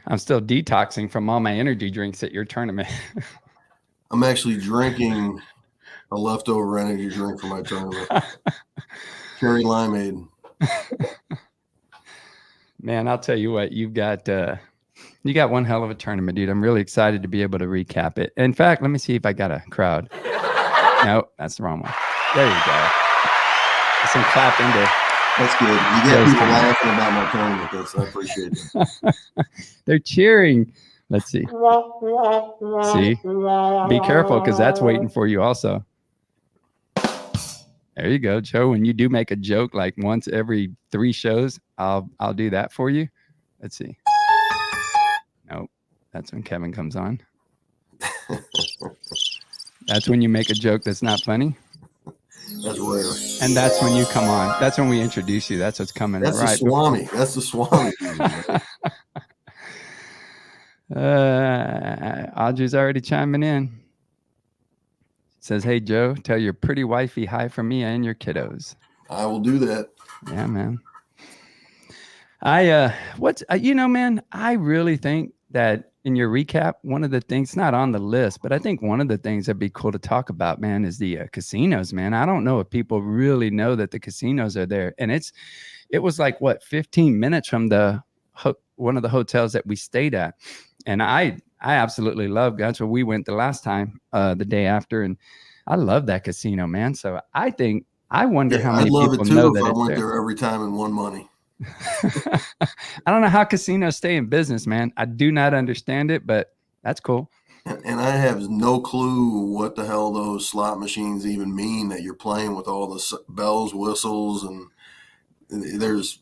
I'm still detoxing from all my energy drinks at your tournament. I'm actually drinking a leftover energy drink for my tournament. Cherry limeade. Man, I'll tell you what, you got one hell of a tournament, dude. I'm really excited to be able to recap it. In fact, let me see if I got a crowd. No, that's the wrong one. There you go. Some clapping there. That's good. You get people laughing about my tournament. I appreciate it. They're cheering. Let's see. See? Be careful, because that's waiting for you also. There you go, Joe. When you do make a joke like once every 3 shows, I'll do that for you. Let's see. Nope. That's when Kevin comes on. That's when you make a joke that's not funny. That's rare. And that's when you come on. That's when we introduce you. That's what's coming. That's right. The Swami. That's the Swami. Audrey's already chiming in. Says, hey, Joe, tell your pretty wifey hi from me and your kiddos. I will do that. Yeah, man. Man, I really think that in your recap, one of the things, not on the list, but I think one of the things that'd be cool to talk about, man, is the casinos, man. I don't know if people really know that the casinos are there. And it was like, 15 minutes from one of the hotels that we stayed at. And I absolutely love, that's where we went the last time, the day after. And I love that casino, man. So I wonder how many people know that I went there every time and won money. I don't know how casinos stay in business, man. I do not understand it, but that's cool. And I have no clue what the hell those slot machines even mean, that you're playing with all the bells, whistles, and there's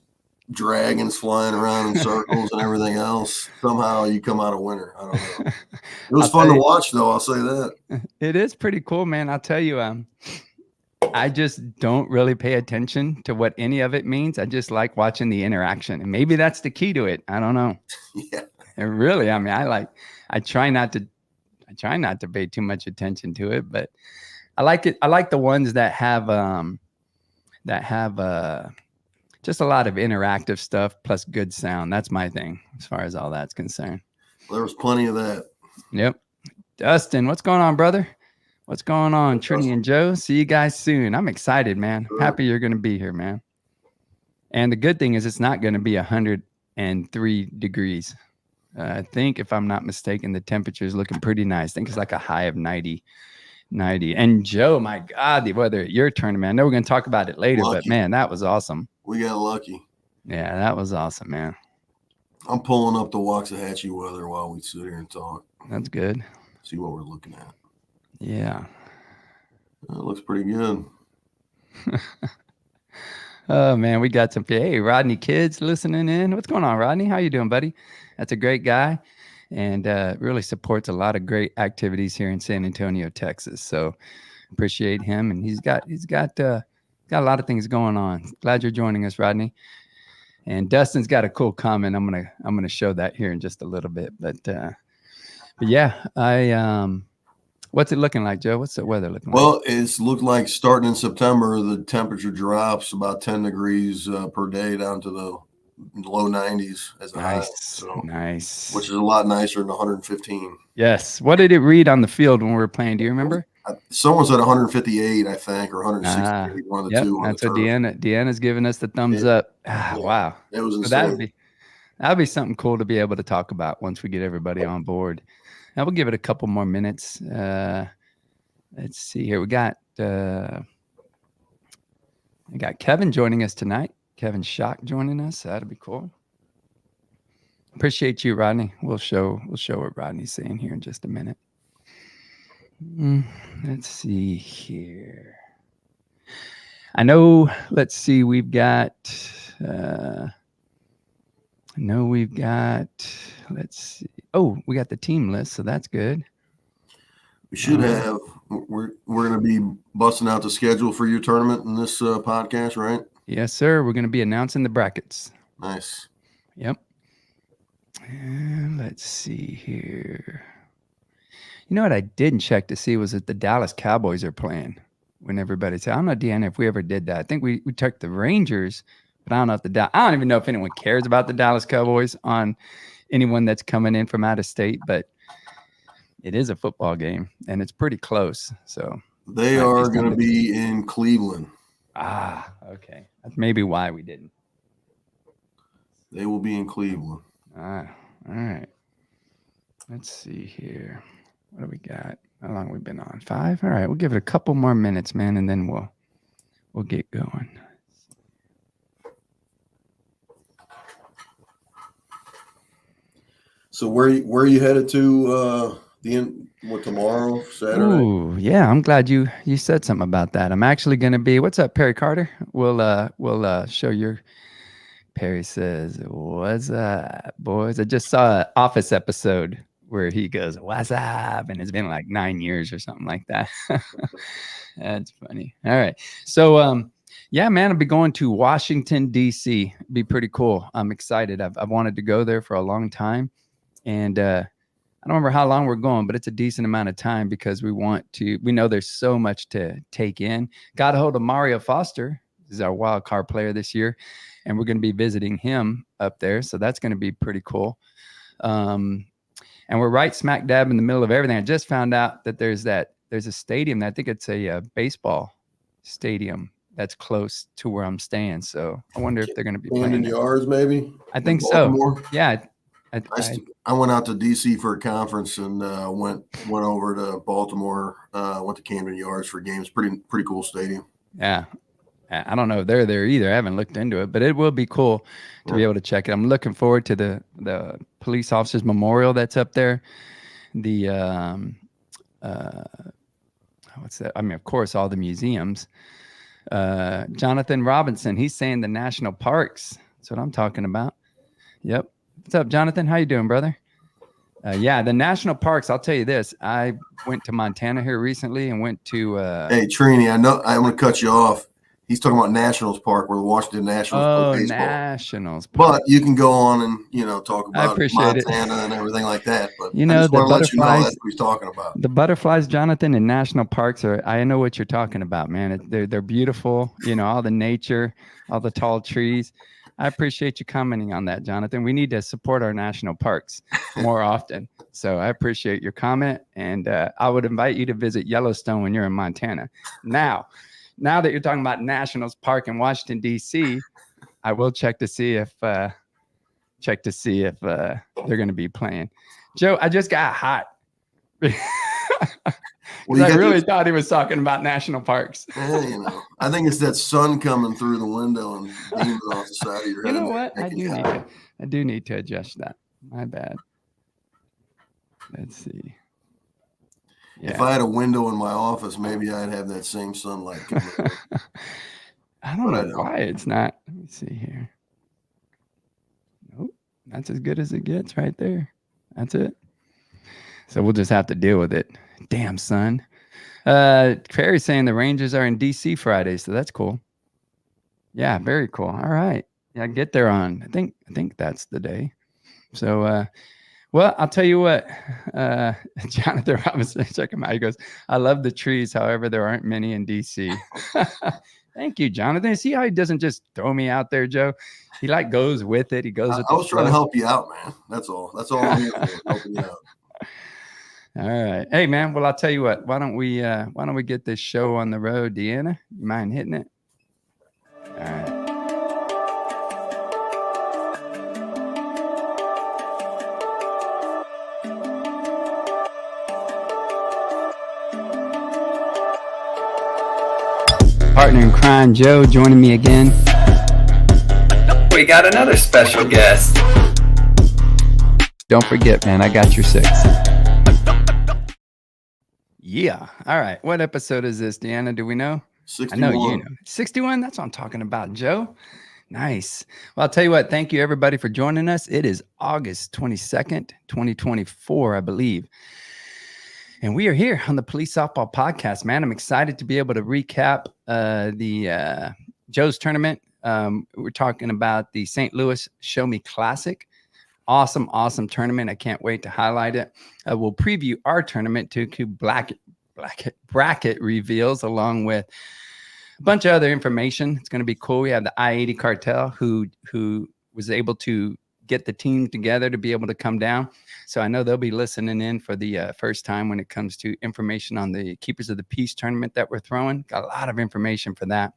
dragons flying around in circles and everything else. Somehow you come out a winner. I don't know. It was fun to watch, though. I'll say that. It is pretty cool, man. I'll tell you, I just don't really pay attention to what any of it means. I just like watching the interaction, and maybe that's the key to it. I don't know. Yeah. And really, I mean, I try not to pay too much attention to it, but I like it. I like the ones that have just a lot of interactive stuff plus good sound. That's my thing as far as all that's concerned. Well, there was plenty of that. Yep. Dustin, what's going on, brother? What's going on, Trini and Joe? See you guys soon. I'm excited, man. Sure. Happy you're going to be here, man. And the good thing is it's not going to be 103 degrees. I think, if I'm not mistaken, the temperature is looking pretty nice. I think it's like a high of 90. And Joe, my God, the weather at your tournament. I know we're going to talk about it later, but man, that was awesome. We got lucky. Yeah, that was awesome, man. I'm pulling up the Waxahachie weather while we sit here and talk. That's good. See what we're looking at. Yeah. It looks pretty good. Oh, man, we got some. Hey, Rodney Kids listening in. What's going on, Rodney? How you doing, buddy? That's a great guy, and really supports a lot of great activities here in San Antonio, Texas. So appreciate him, and he's got a lot of things going on. Glad you're joining us, Rodney. And Dustin's got a cool comment. I'm gonna show that here in just a little bit. But yeah, what's it looking like, Joe? What's the weather looking like? Well, it's looked like starting in September, the temperature drops about 10 degrees per day down to the low 90s as a high. So, nice. Which is a lot nicer than 115. Yes. What did it read on the field when we were playing? Do you remember? Someone said 158, I think, or 168. One of the two. That's what Deanna's giving us the thumbs up. Yeah. Wow. It was insane. That'd be something cool to be able to talk about once we get everybody on board. Now we'll give it a couple more minutes. Let's see here. We got Kevin joining us tonight. Kevin Schoch joining us. That'd be cool. Appreciate you, Rodney. We'll show what Rodney's saying here in just a minute. Let's see here. I know. Let's see. We've got. Let's see. Oh, we got the team list, so that's good. We should have. We're going to be busting out the schedule for your tournament in this podcast, right? Yes, sir. We're going to be announcing the brackets. Nice. Yep. And let's see here. You know what I didn't check to see was that the Dallas Cowboys are playing when everybody said, I don't know, Deanna, if we ever did that. I think we took the Rangers, but I don't know if I don't even know if anyone cares about the Dallas Cowboys in anyone that's coming in from out of state, but it is a football game and it's pretty close. So they are going to be in Cleveland. Okay. That's maybe why we didn't. They will be in Cleveland. All right. Let's see here. What do we got? How long have we been on? 5? All right. We'll give it a couple more minutes, man, and then we'll get going. So where are you headed to tomorrow, Saturday? Ooh, yeah. I'm glad you said something about that. I'm actually going to be, what's up, Perry Carter? We'll show your, Perry says, what's up, boys? I just saw an Office episode where he goes, what's up? And it's been like 9 years or something like that. That's funny. All right. So, yeah, man, I'll be going to Washington, D.C. It'd be pretty cool. I'm excited. I've wanted to go there for a long time. And I don't remember how long we're going, but it's a decent amount of time because we know there's so much to take in. Got a hold of Mario Foster. He's our wild card player this year. And we're going to be visiting him up there. So that's going to be pretty cool. And we're right smack dab in the middle of everything. I just found out that there's a stadium. I think it's a baseball stadium that's close to where I'm staying. So I wonder if they're going to be playing yards, maybe. I think so. Yeah. I went out to DC for a conference and went over to Baltimore. Went to Camden Yards for games. Pretty cool stadium. Yeah. I don't know if they're there either. I haven't looked into it, but it will be cool to be able to check it. I'm looking forward to the police officers memorial that's up there. The what's that? I mean, of course, all the museums. Jonathan Robinson, he's saying the national parks. That's what I'm talking about. Yep. What's up, Jonathan? How you doing, brother? Yeah, the national parks. I'll tell you this. I went to Montana here recently and went to. Hey, Trini, I know I'm going to cut you off. He's talking about Nationals Park, where the Washington Nationals play baseball. Nationals Park. But you can go on and talk about Montana and everything like that. But I just want to let you know that's what he's talking about. The butterflies, Jonathan, in national parks I know what you're talking about, man. They're beautiful. All the nature, all the tall trees. I appreciate you commenting on that, Jonathan. We need to support our national parks more often. So I appreciate your comment, and I would invite you to visit Yellowstone when you're in Montana. Now that you're talking about Nationals Park in Washington, D.C., I will check to see if they're going to be playing. Joe, I just got hot. I really thought he was talking about national parks. Yeah, I think it's that sun coming through the window and beaming off the side of your head. You know what? I do need to adjust that. My bad. Let's see. Yeah. If I had a window in my office, maybe I'd have that same sunlight coming in. I don't know why it's not. Let me see here. Nope. That's as good as it gets right there. That's it. So we'll just have to deal with it. Damn, son. Perry's saying the Rangers are in DC Friday, so that's cool. Yeah, very cool. All right. Yeah, get there on. I think that's the day. So well, I'll tell you what, Jonathan Robinson, check him out. He goes, I love the trees. However, there aren't many in DC. Thank you, Jonathan. See how he doesn't just throw me out there, Joe? He goes with it. He goes with I was trying to help you out, man. That's all. That's all I'm here for, helping you out. All right. Hey, man. Well, I'll tell you what. Why don't we get this show on the road, Deanna? You mind hitting it? All right. Partner in crime, Joe, joining me again. We got another special guest. Don't forget, man, I got your 6. Yeah. All right. What episode is this, Deanna? Do we know? 61. I know you know. 61? That's what I'm talking about, Joe. Nice. Well, I'll tell you what. Thank you, everybody, for joining us. It is August 22nd, 2024, I believe. And we are here on the Police Softball Podcast, man. I'm excited to be able to recap the Joe's tournament. We're talking about the St. Louis Show Me Classic. Awesome tournament. I can't wait to highlight it. We'll preview our tournament to bracket reveals along with a bunch of other information. It's going to be cool. We have the I-80 cartel who was able to get the team together to be able to come down. So I know they'll be listening in for the first time when it comes to information on the Keepers of the Peace tournament that we're throwing. Got a lot of information for that.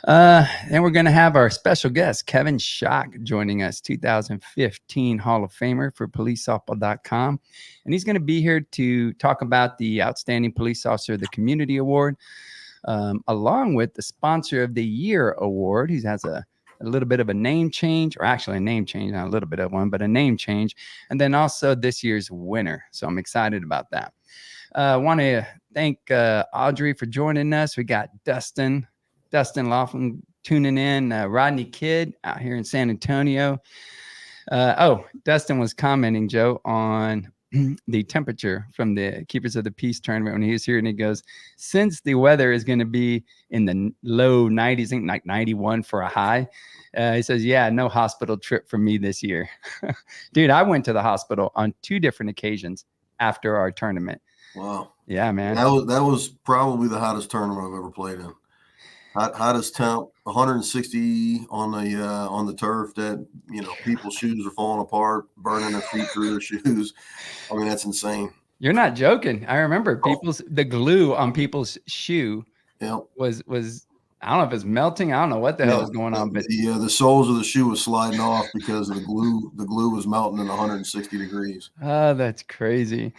And we're going to have our special guest, Kevin Schoch, joining us, 2015 Hall of Famer for policesoftball.com. And he's going to be here to talk about the Outstanding Police Officer of the Community Award, along with the Sponsor of the Year Award. He has a little bit of a name change, or actually a name change, not a little bit of one, but a name change. And then also this year's winner. So I'm excited about that. I want to thank Audrey for joining us. We got Dustin Laughlin tuning in, Rodney Kidd out here in San Antonio. Dustin was commenting, Joe, on the temperature from the Keepers of the Peace tournament when he was here, and he goes, since the weather is going to be in the low 90s, I think like 91 for a high, he says, yeah, no hospital trip for me this year. Dude, I went to the hospital on 2 different occasions after our tournament. Wow. Yeah, man. That was probably the hottest tournament I've ever played in. Hottest temp, 160 on the turf. That, you know, people's shoes are falling apart, burning their feet through their shoes. I mean, that's insane. You're not joking. I remember the glue on people's shoe was I don't know if it's melting. I don't know what the hell is going on, but the soles of the shoe was sliding off because of the glue. The glue was melting at 160 degrees. Oh, that's crazy.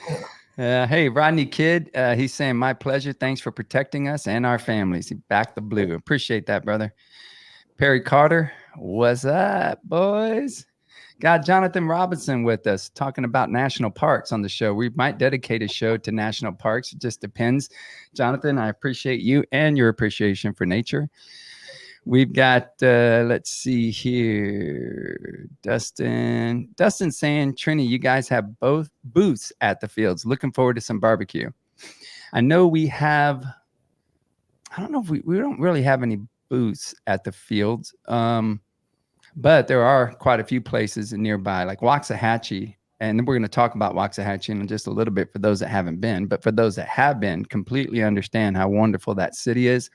Yeah. Hey, Rodney Kidd, he's saying, my pleasure. Thanks for protecting us and our families. He backed the blue. Appreciate that, brother. Perry Carter, what's up, boys? Got Jonathan Robinson with us talking about national parks on the show. We might dedicate a show to national parks. It just depends. Jonathan, I appreciate you and your appreciation for nature. We've got, let's see here, Dustin saying, Trini, you guys have both booths at the fields. Looking forward to some barbecue. I know we have, I don't know if we don't really have any booths at the fields, but there are quite a few places nearby, like Waxahachie. And we're going to talk about Waxahachie in just a little bit for those that haven't been. But for those that have been, completely understand how wonderful that city is,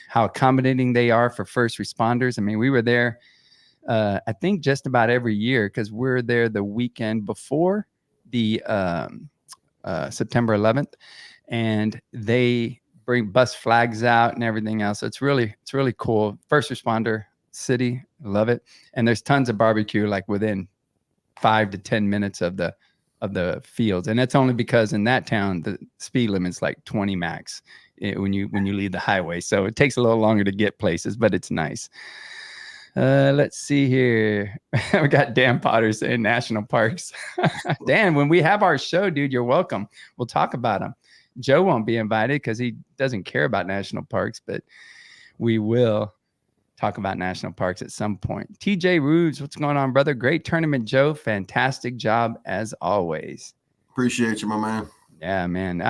how accommodating they are for first responders. I mean, we were there, I think, just about every year because we're there the weekend before the September 11th, and they bring bus flags out and everything else. So it's really cool. First responder city, love it. And there's tons of barbecue like within 5 to 10 minutes of the fields, and that's only because in that town the speed limit's like 20 max when you leave the highway, so it takes a little longer to get places, but it's nice. Let's see here. We got Dan Potter saying national parks. Dan, when we have our show, dude, you're welcome. We'll talk about them. Joe won't be invited because he doesn't care about national parks, but we will talk about national parks at some point. TJ Rudes, what's going on, brother? Great tournament, Joe. Fantastic job as always. Appreciate you, my man. Yeah, man.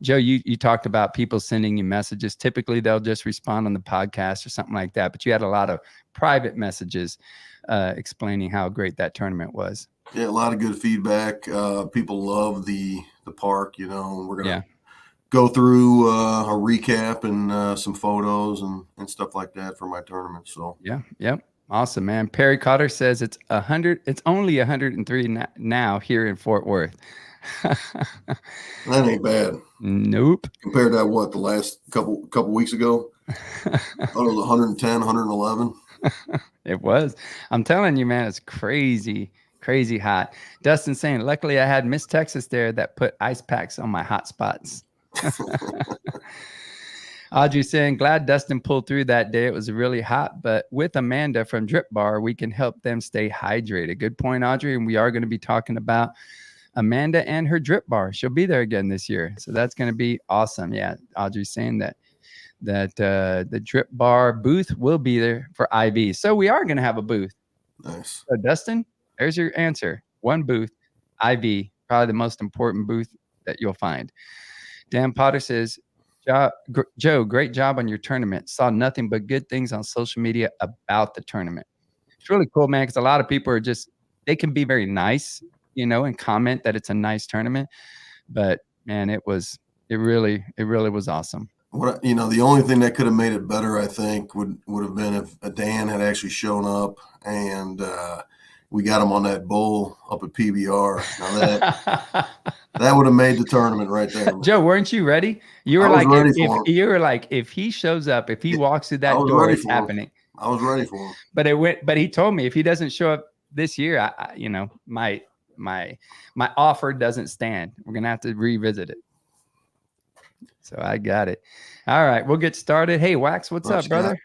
Joe, you talked about people sending you messages. Typically, they'll just respond on the podcast or something like that. But you had a lot of private messages explaining how great that tournament was. Yeah, a lot of good feedback. People love the park. You know, we're gonna go through a recap and some photos and stuff like that for my tournament. So yep. Awesome, man. Perry Cotter says it's only 103 now here in Fort Worth. That ain't bad. Nope. Compared to what, the last couple weeks ago? I thought it was 110, 111. It was. I'm telling you, man, it's crazy hot. Dustin saying, luckily I had Miss Texas there that put ice packs on my hot spots. Audrey saying, glad Dustin pulled through that day. It was really hot, but with Amanda from Drip Bar, we can help them stay hydrated. Good point, Audrey. And we are going to be talking about Amanda and her Drip Bar. She'll be there again this year, so that's going to be awesome. Yeah, Audrey's saying that the Drip Bar booth will be there for IV. So we are going to have a booth. Nice. So Dustin, there's your answer. One booth, IV, probably the most important booth that you'll find. Dan Potter says, Joe, great job on your tournament. Saw nothing but good things on social media about the tournament. It's really cool, man, because a lot of people are they can be very nice, you know, and comment that it's a nice tournament. But, man, it really was awesome. The only thing that could have made it better, I think, would have been if Dan had actually shown up and we got him on that bull up at PBR. Now that would have made the tournament right there. Joe, weren't you ready? You were I was like, ready if for him. you were like, if he shows up, if he walks through I that was door, ready it's for him. happening. I was ready for him. But he told me if he doesn't show up this year, my offer doesn't stand. We're gonna have to revisit it. So I got it. All right, we'll get started. Hey, Wax, what's up, brother?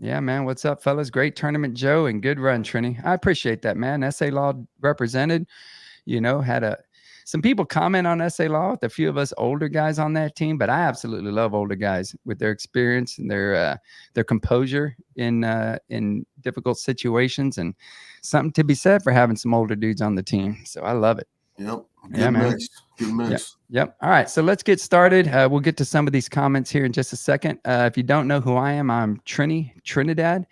Yeah, man. What's up, fellas? Great tournament, Joe, and good run, Trini. I appreciate that, man. SA Law represented, had some people comment on SA Law with a few of us older guys on that team, but I absolutely love older guys with their experience and their composure in difficult situations, and something to be said for having some older dudes on the team. So I love it. Yep. Good mix. Good mix. Yep. All right. So let's get started. We'll get to some of these comments here in just a second. If you don't know who I am, I'm Trinidad.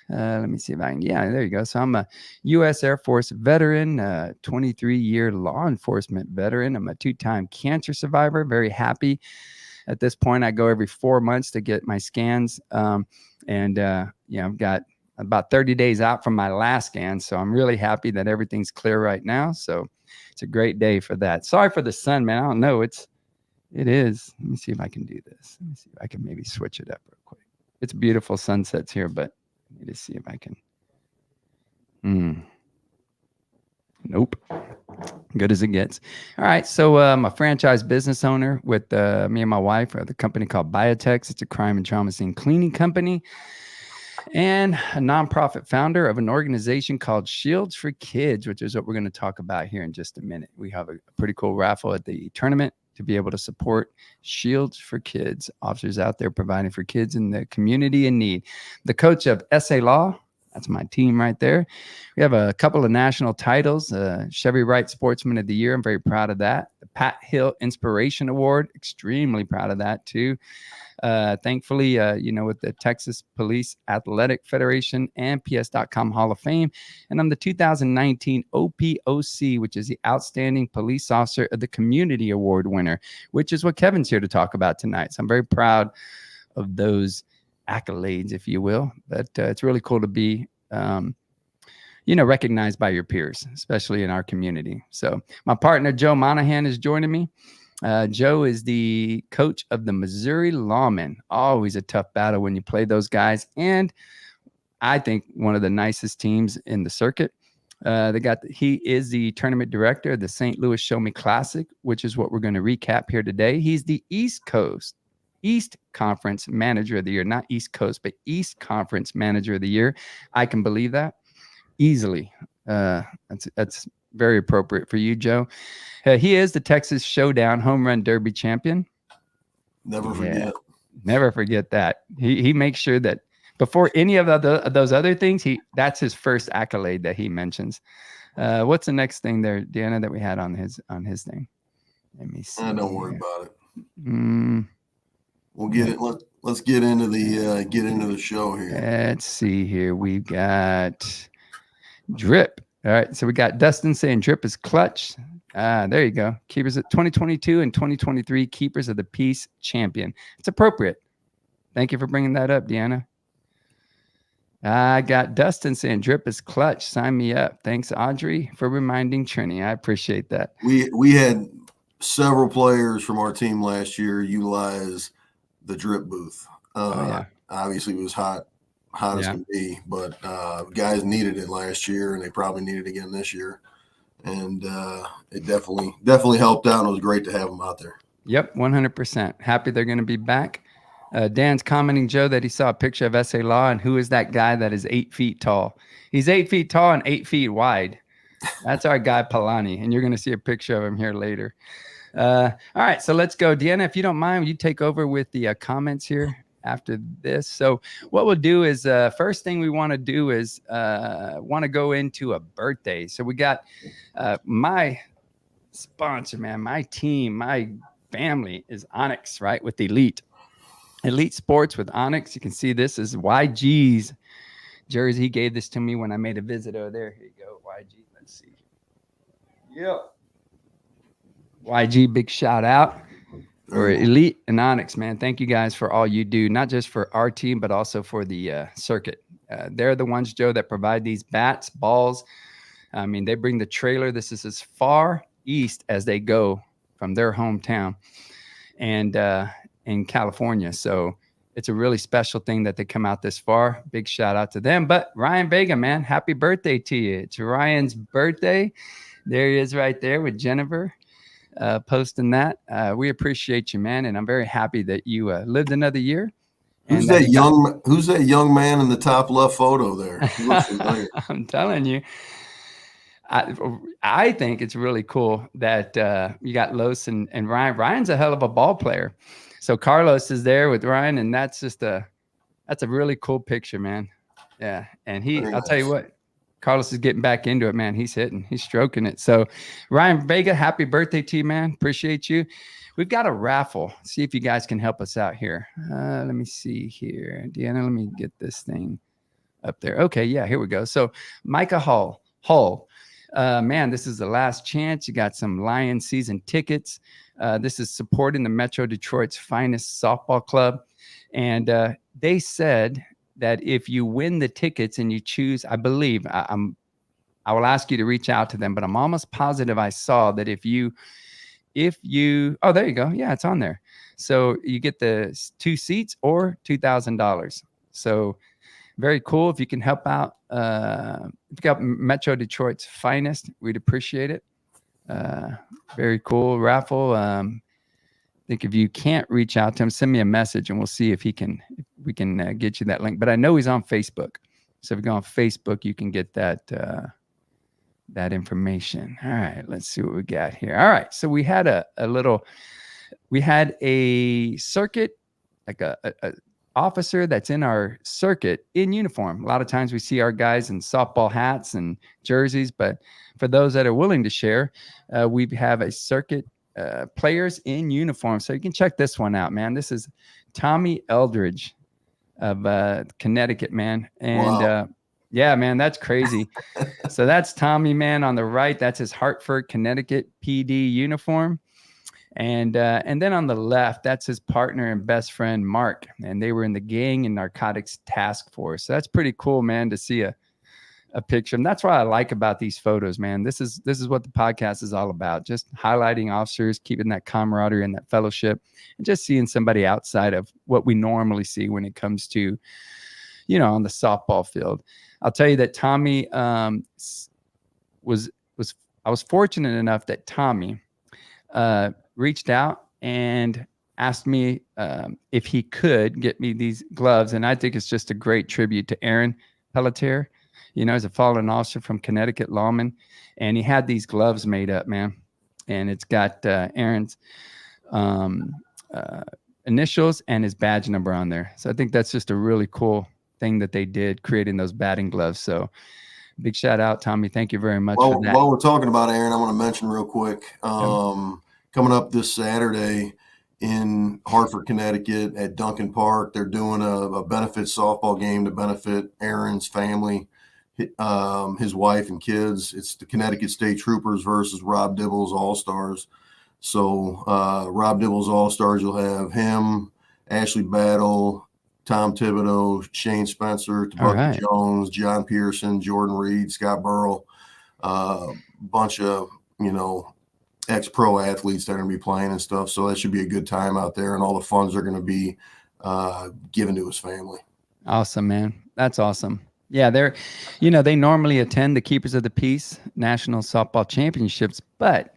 Let me see if I can. Yeah, there you go. So I'm a U.S. Air Force veteran, 23-year law enforcement veteran. I'm a 2-time cancer survivor. Very happy. At this point, I go every 4 months to get my scans. I've got about 30 days out from my last scan. So I'm really happy that everything's clear right now. So it's a great day for that. Sorry for the sun, man. I don't know. It is. Let me see if I can do this. Let me see if I can maybe switch it up real quick. It's beautiful sunsets here, but let me see if I can. Nope. Good as it gets. All right. So I'm a franchise business owner with me and my wife are the company called Biotex. It's a crime and trauma scene cleaning company, and a nonprofit founder of an organization called Shields for Kids, which is what we're going to talk about here in just a minute. We have a pretty cool raffle at the tournament to be able to support Shields for Kids, officers out there providing for kids in the community in need. The coach of SA Law, that's my team right there. We have a couple of national titles, Chevy Wright Sportsman of the Year. I'm very proud of that. The Pat Hill Inspiration Award, extremely proud of that too. Thankfully, with the Texas Police Athletic Federation and PS.com Hall of Fame. And I'm the 2019 OPOC, which is the Outstanding Police Officer of the Community Award winner, which is what Kevin's here to talk about tonight. So I'm very proud of those accolades, if you will. But it's really cool to be, recognized by your peers, especially in our community. So my partner, Joe Monahan, is joining me. Joe is the coach of the Missouri Lawmen. Always a tough battle when you play those guys. And I think one of the nicest teams in the circuit. He is the tournament director of the St. Louis Show Me Classic, which is what we're going to recap here today. He's the East Conference Manager of the Year, not East Coast, but East Conference Manager of the Year. I can believe that easily. That's very appropriate for you, Joe. He is the Texas Showdown Home Run Derby champion. Never forget. Never forget that. He makes sure that before any of those other things, that's his first accolade that he mentions. What's the next thing there, Deanna, that we had on his thing? Let me see. Don't worry about it. We'll get it. Let's get into the show here. Let's see here. We've got Drip. All right, so we got Dustin saying Drip is clutch. There you go. Keepers at 2022 and 2023 Keepers of the Peace champion. It's appropriate. Thank you for bringing that up, Deanna. I got Dustin saying Drip is clutch. Sign me up. Thanks, Audrey, for reminding Trini. I appreciate that. We had several players from our team last year utilize the Drip booth. Obviously, it was hot as can be, but guys needed it last year, and they probably need it again this year. And it definitely helped out, and it was great to have them out there. Yep, 100%. Happy they're going to be back. Dan's commenting, Joe, that he saw a picture of SA Law, and who is that guy that is 8 feet tall? He's 8 feet tall and 8 feet wide. That's our guy, Palani, and you're going to see a picture of him here later. All right, so let's go. Deanna, if you don't mind, will you take over with the comments here after this? So what we'll do is first thing we want to do is want to go into a birthday. So we got my sponsor, man, my team, my family is Onyx, right, with Elite Sports with Onyx. You can see this is YG's jersey. He gave this to me when I made a visit over there. Here you go, YG. Let's see. Yep. YG, big shout out for Elite and Onyx, man. Thank you guys for all you do, not just for our team, but also for the circuit. They're the ones, Joe, that provide these bats, balls. I mean, they bring the trailer. This is as far east as they go from their hometown and in California. So it's a really special thing that they come out this far. Big shout out to them. But Ryan Vega, man, happy birthday to you. It's Ryan's birthday. There he is right there with Jennifer posting that. We appreciate you, man. And I'm very happy that you lived another year. Who's that young man in the top left photo there? He looks familiar. I'm telling you. I think it's really cool that you got Los and Ryan. Ryan's a hell of a ball player. So Carlos is there with Ryan, and that's a really cool picture, man. Yeah. And I'll tell you what, Carlos is getting back into it, man. He's stroking it. So Ryan Vega, happy birthday to you, man. Appreciate you. We've got a raffle. See if you guys can help us out here. Let me see here. Deanna, let me get this thing up there. Okay. Yeah, here we go. So Micah Hull. Man, this is the last chance. You got some Lions season tickets. This is supporting the Metro Detroit's finest softball club. And they said that if you win the tickets and you choose, I believe, I will ask you to reach out to them, but I'm almost positive I saw that if you, oh, there you go. Yeah, it's on there. So you get the 2 seats or $2,000. So very cool. If you can help out, if you got Metro Detroit's finest, we'd appreciate it. Very cool raffle. I think if you can't reach out to him, send me a message and we'll see if we can get you that link. But I know he's on Facebook. So if you go on Facebook, you can get that information. All right, let's see what we got here. All right. So we had a circuit, like a officer that's in our circuit in uniform. A lot of times we see our guys in softball hats and jerseys, but for those that are willing to share, we have a circuit players in uniform. So you can check this one out, man. This is Tommy Eldridge of Connecticut, man. And wow. Yeah, man, that's crazy. So that's Tommy, man, on the right. That's his Hartford, Connecticut PD uniform. And then on the left, that's his partner and best friend, Mark. And they were in the Gang and Narcotics Task Force. So that's pretty cool, man, to see a picture. And that's what I like about these photos, man. This is what the podcast is all about. Just highlighting officers, keeping that camaraderie and that fellowship, and just seeing somebody outside of what we normally see when it comes to, on the softball field. I'll tell you that Tommy I was fortunate enough that Tommy reached out and asked me if he could get me these gloves. And I think it's just a great tribute to Aaron Pelletier. He's a fallen officer from Connecticut, lawman. And he had these gloves made up, man. And it's got Aaron's initials and his badge number on there. So I think that's just a really cool thing that they did, creating those batting gloves. So big shout out, Tommy. Thank you very much for that. While we're talking about Aaron, I want to mention real quick, coming up this Saturday in Hartford, Connecticut at Duncan Park, they're doing a benefit softball game to benefit Aaron's family, his wife and kids. It's the Connecticut State Troopers versus Rob Dibble's All-Stars. So Rob Dibble's All-Stars, you'll have him, Ashley Battle, Tom Thibodeau, Shane Spencer, Tabutha Jones, John Pearson, Jordan Reed, Scott Burrell, bunch of, ex-pro athletes that are going to be playing and stuff. So that should be a good time out there, and all the funds are going to be given to his family. Awesome, man. That's awesome. Yeah, they normally attend the Keepers of the Peace National Softball Championships, but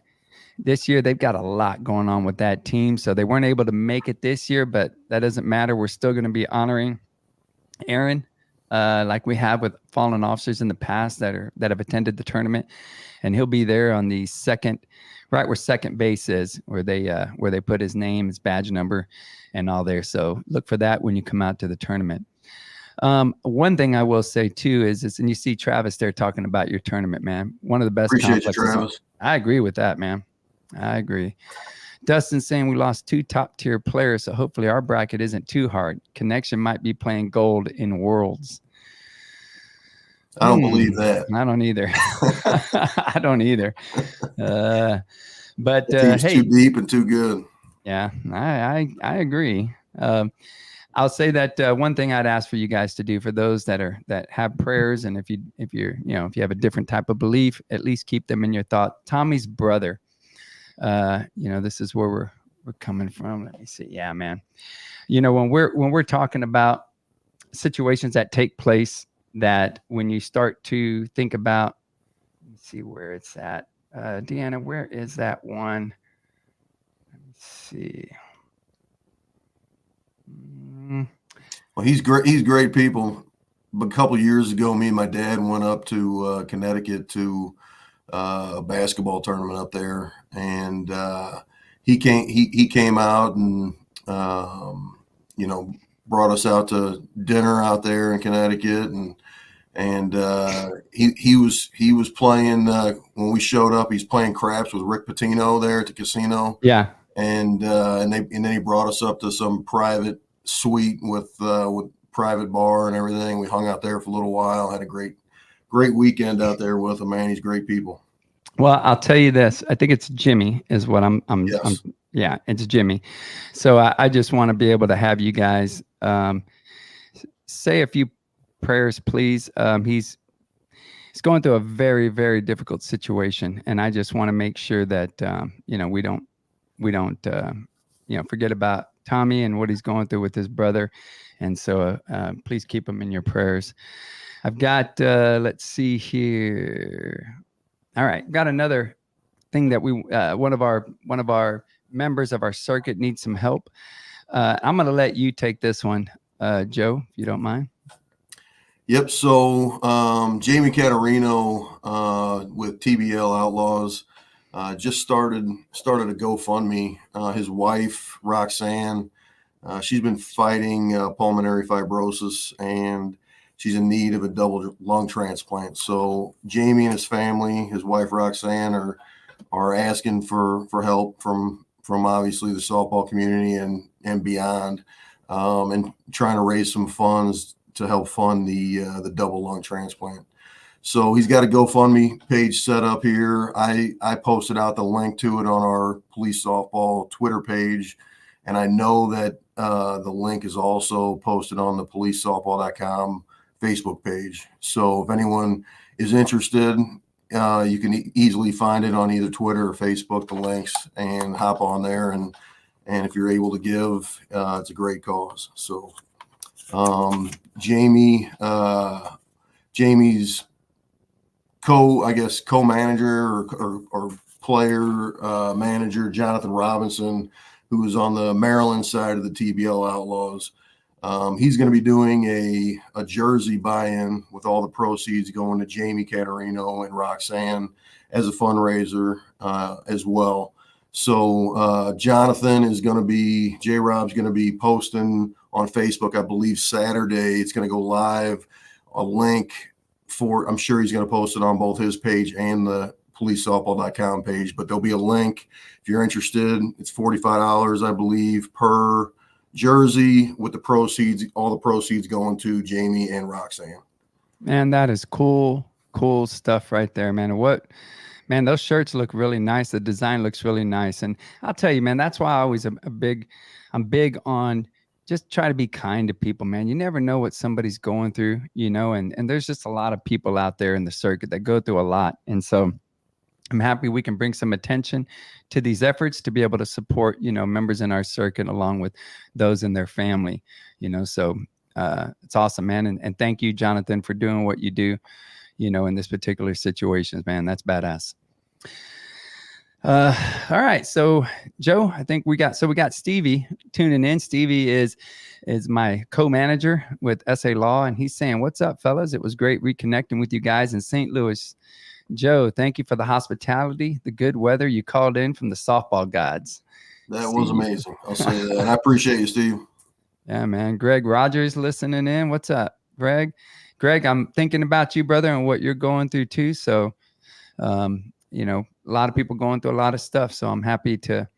this year they've got a lot going on with that team. So they weren't able to make it this year, but that doesn't matter. We're still going to be honoring Aaron like we have with fallen officers in the past that have attended the tournament. And he'll be there on the second, right where second base is, where they put his name, his badge number, and all there. So look for that when you come out to the tournament. One thing I will say too is, and you see Travis there talking about your tournament, man. One of the best complexes. Appreciate you, Travis. I agree with that, man. I agree. Dustin saying we lost 2 top-tier players, so hopefully our bracket isn't too hard. Connection might be playing gold in Worlds. I don't believe that. I don't either. I don't either. But the team's hey, too deep and too good. Yeah, I agree. I'll say that one thing I'd ask for you guys to do for those that have prayers, and if you have a different type of belief, at least keep them in your thought. Tommy's brother, this is where we're coming from. Let me see. Yeah, man. When we're talking about situations that take place, that when you start to think about, let me see where it's at. Deanna, where is that one? Let me see. Well, he's great. He's great people. But a couple of years ago, me and my dad went up to Connecticut to a basketball tournament up there, and he came out and brought us out to dinner out there in Connecticut, and he was playing when we showed up. He's playing craps with Rick Pitino there at the casino. Yeah, and then he brought us up to some private suite with private bar and everything. We hung out there for a little while. Had a great weekend out there with him. Man, he's great people. Well, I'll tell you this. I think it's Jimmy is what Yes. yeah, it's Jimmy. So I just want to be able to have you guys say a few prayers, please. He's going through a very, very difficult situation, and I just want to make sure that we don't forget about Tommy and what he's going through with his brother. And so please keep him in your prayers. I've got let's see here. All right, got another thing that we one of our members of our circuit needs some help. I'm going to let you take this one, Joe, if you don't mind. Yep. So Jamie Caterino with TBL Outlaws just started a GoFundMe. His wife Roxanne, she's been fighting pulmonary fibrosis, and she's in need of a double lung transplant. So Jamie and his family, his wife Roxanne, are asking for help from obviously the softball community and beyond, and trying to raise some funds to help fund the double lung transplant. So he's got a GoFundMe page set up here. I posted out the link to it on our police softball Twitter page, and I know that the link is also posted on the policesoftball.com Facebook page. So if anyone is interested, you can easily find it on either Twitter or Facebook, the links, and hop on there. And if you're able to give, it's a great cause. So Jamie's co-manager or player manager, Jonathan Robinson, who is on the Maryland side of the TBL Outlaws. He's going to be doing a jersey buy-in with all the proceeds going to Jamie Caterino and Roxanne as a fundraiser as well. So Jonathan is going to be, J-Rob's going to be posting on Facebook, I believe Saturday. It's going to go live, a link for, I'm sure he's going to post it on both his page and the policesoftball.com page, but there'll be a link if you're interested. It's $45, I believe, per jersey, with the proceeds, all the proceeds going to Jamie and Roxanne. Man, that is cool stuff right there, man. Man, those shirts look really nice. The design looks really nice. And I'll tell you, man, that's why I always I'm big on just try to be kind to people, man. You never know what somebody's going through, and there's just a lot of people out there in the circuit that go through a lot. And so I'm happy we can bring some attention to these efforts to be able to support, members in our circuit along with those in their family, so it's awesome, man. And thank you, Jonathan, for doing what you do, in this particular situation, man. That's badass. All right. So Joe, I think we got Stevie tuning in. Stevie is my co-manager with SA Law, and he's saying, "What's up, fellas? It was great reconnecting with you guys in St. Louis. Joe, thank you for the hospitality, the good weather. You called in from the softball gods." That Steve. Was amazing. I'll say that. And I appreciate you, Steve. Yeah, man. Greg Rogers listening in. What's up, Greg? Greg, I'm thinking about you, brother, and what you're going through too. So, a lot of people going through a lot of stuff. So I'm happy to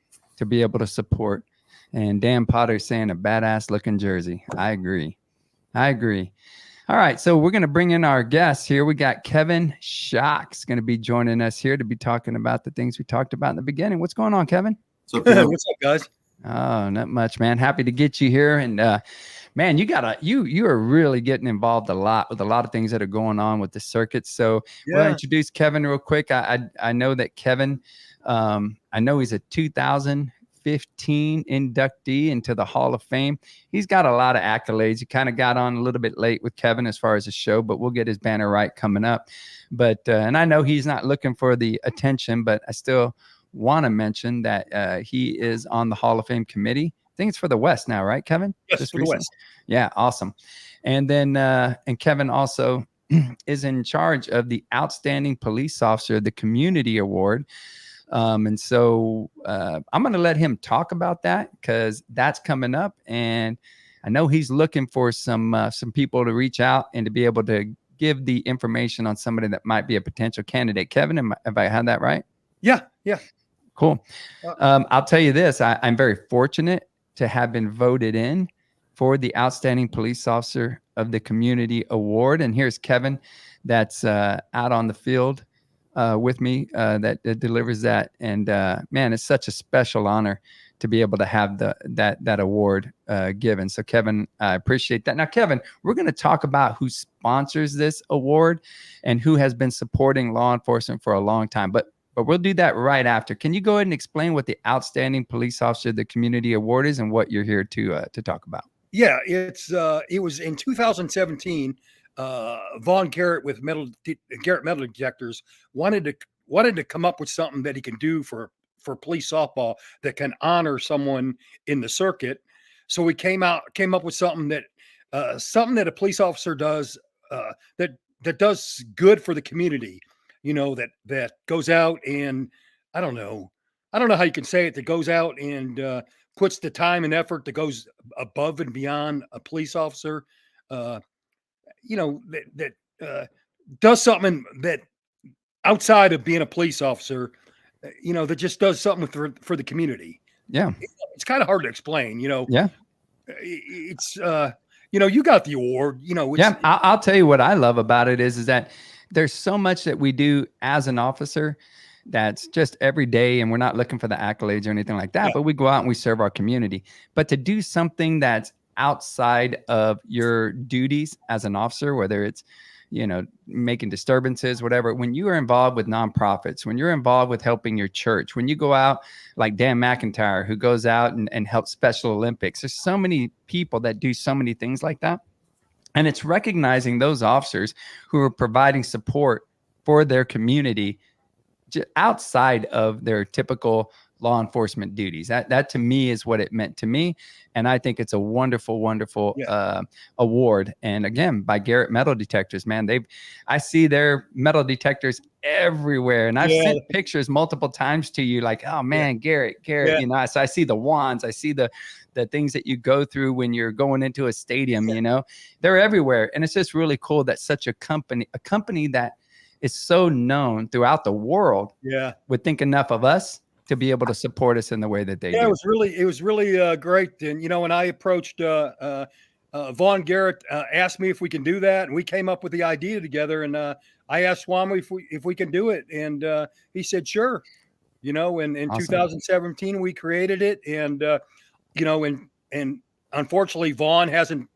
be able to support. And Dan Potter saying a badass looking jersey. I agree. All right. So we're going to bring in our guests here. We got Kevin Schoch going to be joining us here to be talking about the things we talked about in the beginning. What's going on, Kevin? What's up, guys? Oh, not much, man. Happy to get you here. And Man, you are really getting involved a lot with a lot of things that are going on with the circuit. So we'll Yeah. introduce Kevin real quick. I know that Kevin, I know he's a 2015 inductee into the Hall of Fame. He's got a lot of accolades. He kind of got on a little bit late with Kevin as far as the show, but we'll get his banner right coming up. But and I know he's not looking for the attention, but I still want to mention that he is on the Hall of Fame committee. I think it's for the West now, right, Kevin? Yes, Just for recently? the West. Yeah, awesome. And then and Kevin also is in charge of the Outstanding Police Officer of the Community Award. And so I'm going to let him talk about that because that's coming up, and I know he's looking for some people to reach out and to be able to give the information on somebody that might be a potential candidate. Kevin, have I had that right? Yeah. Yeah. Cool. I'll tell you this. I'm very fortunate to have been voted in for the Outstanding Police Officer of the Community Award. And here's Kevin that's out on the field with me that delivers that. And man, it's such a special honor to be able to have that award given. So Kevin, I appreciate that. Now, Kevin, we're going to talk about who sponsors this award and who has been supporting law enforcement for a long time. But we'll do that right after. Can you go ahead and explain what the Outstanding Police Officer of the Community Award is and what you're here to talk about? Yeah, it was in 2017. Vaughn Garrett with Garrett metal detectors wanted to come up with something that he can do for police softball that can honor someone in the circuit. So we came up with something that a police officer does that does good for the community. You know, that goes out and I don't know how you can say it. That goes out and puts the time and effort that goes above and beyond a police officer. That does something that outside of being a police officer, that just does something for the community. Yeah. It's kind of hard to explain, Yeah. It's, you got the award, Yeah. I'll tell you what I love about it is that there's so much that we do as an officer that's just every day, and we're not looking for the accolades or anything like that, Yeah. but we go out and we serve our community. But to do something that's outside of your duties as an officer, whether it's, making disturbances, whatever, when you are involved with nonprofits, when you're involved with helping your church, when you go out like Dan McIntyre, who goes out and helps Special Olympics, there's so many people that do so many things like that. And it's recognizing those officers who are providing support for their community outside of their typical law enforcement duties. That to me is what it meant to me. And I think it's a wonderful, wonderful award. And again, by Garrett Metal Detectors, man, I see their metal detectors everywhere. And I've sent pictures multiple times to you like, oh man, Garrett, so I see the wands, I see the things that you go through when you're going into a stadium, they're everywhere. And it's just really cool that such a company that is so known throughout the world would think enough of us to be able to support us in the way that they do. It was really great. And, when I approached Vaughn Garrett, asked me if we can do that. And we came up with the idea together. And I asked Swami if we can do it. And he said, sure. In awesome. 2017, we created it. And, and unfortunately, Vaughn hasn't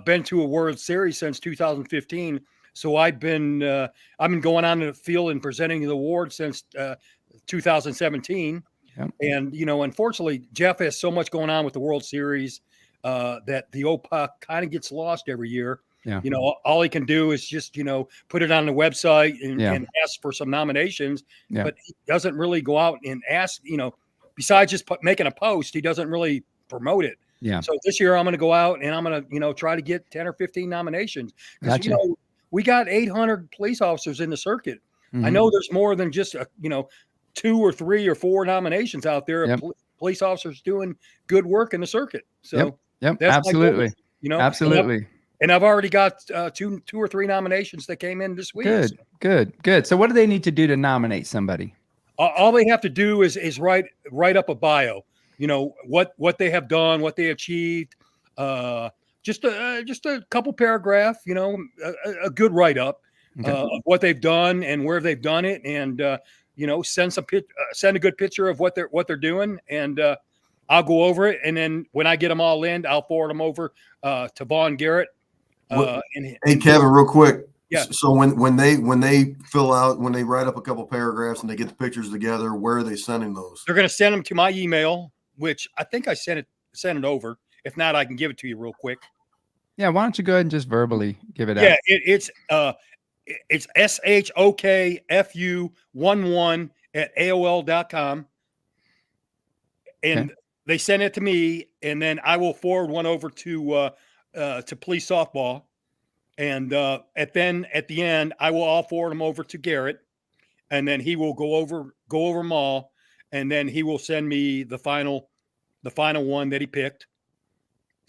been to a World Series since 2015. So I've been going on in the field and presenting the award since 2017. Yep. And, unfortunately, Jeff has so much going on with the World Series that the OPA kind of gets lost every year. Yeah. All he can do is just, put it on the website and ask for some nominations. Yeah. But he doesn't really go out and ask, besides just making a post, he doesn't really promote it. Yeah. So this year I'm going to go out and I'm going to, try to get 10 or 15 nominations. Because, gotcha. We got 800 police officers in the circuit. Mm-hmm. I know there's more than just, 2 or 3 or 4 nominations out there of police officers doing good work in the circuit. So yep. That's absolutely. Absolutely. And I've already got 2 or 3 nominations that came in this week. Good. So what do they need to do to nominate somebody? All they have to do is write up a bio, what they have done, what they achieved, just a couple paragraph, a good write up of what they've done and where they've done it, and send a good picture of what they're doing. And I'll go over it, and then when I get them all in, I'll forward them over to Vaughn Garrett. Hey, Kevin, real quick. Yeah. So when they fill out, when they write up a couple paragraphs and they get the pictures together, where are they sending those? They're going to send them to my email, which I think I sent it over. If not, I can give it to you real quick. Yeah, why don't you go ahead and just verbally give it out? Yeah, it's shokfu11@AOL.com. And they send it to me, and then I will forward one over to police softball. And at the end, I will all forward them over to Garrett, and then he will go over them all, and then he will send me the final one that he picked.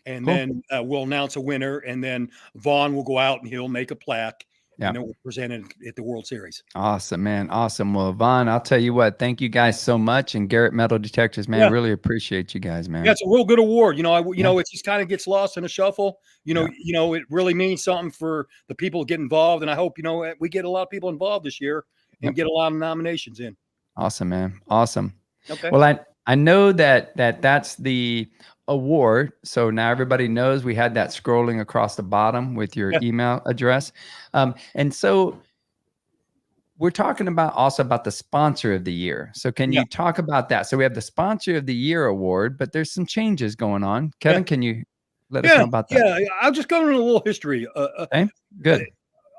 And then we'll announce a winner, and then Vaughn will go out and he'll make a plaque, and then we'll present it at the World Series. Awesome, man. Awesome. Well, Vaughn, I'll tell you what, thank you guys so much. And Garrett Metal Detectors, man, really appreciate you guys, man. Yeah, it's a real good award. It just kind of gets lost in the shuffle. It really means something for the people who get involved. And I hope, we get a lot of people involved this year and get a lot of nominations in. Awesome, man. Awesome. Okay. Well, I know that's the award. So now everybody knows we had that scrolling across the bottom with your email address. And so we're talking also about the sponsor of the year. So can you talk about that? So we have the sponsor of the year award, but there's some changes going on. Kevin, can you let us know about that? Yeah, I'll just go into a little history. Okay, good.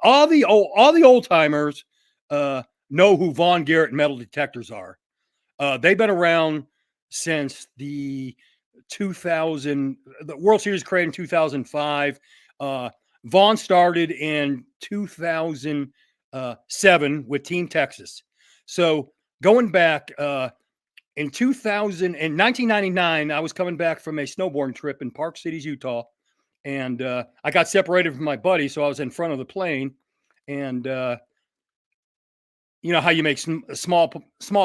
All the old timers know who Vaughn Garrett Metal Detectors are. They've been around since the World Series created in 2005. Vaughn started in 2007 with Team Texas. So going back in 1999, I was coming back from a snowboarding trip in Park Cities, Utah, and I got separated from my buddy, so I was in front of the plane, and you know how you make small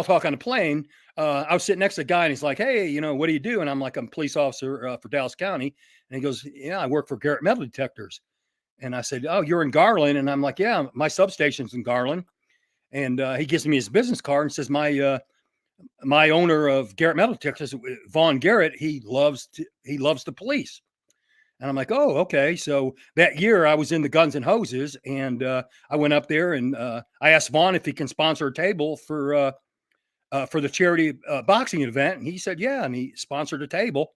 talk on a plane. I was sitting next to a guy, and he's like, "Hey, what do you do?" And I'm like, "I'm a police officer for Dallas County." And he goes, "Yeah, I work for Garrett Metal Detectors." And I said, "Oh, you're in Garland?" And I'm like, "Yeah, my substation's in Garland." And he gives me his business card and says, "My owner of Garrett Metal Detectors, Vaughn Garrett, he loves the police." And I'm like, "Oh, okay." So that year I was in the Guns and Hoses, and I went up there and I asked Vaughn if he can sponsor a table for the charity boxing event. And he said, yeah. And he sponsored a table.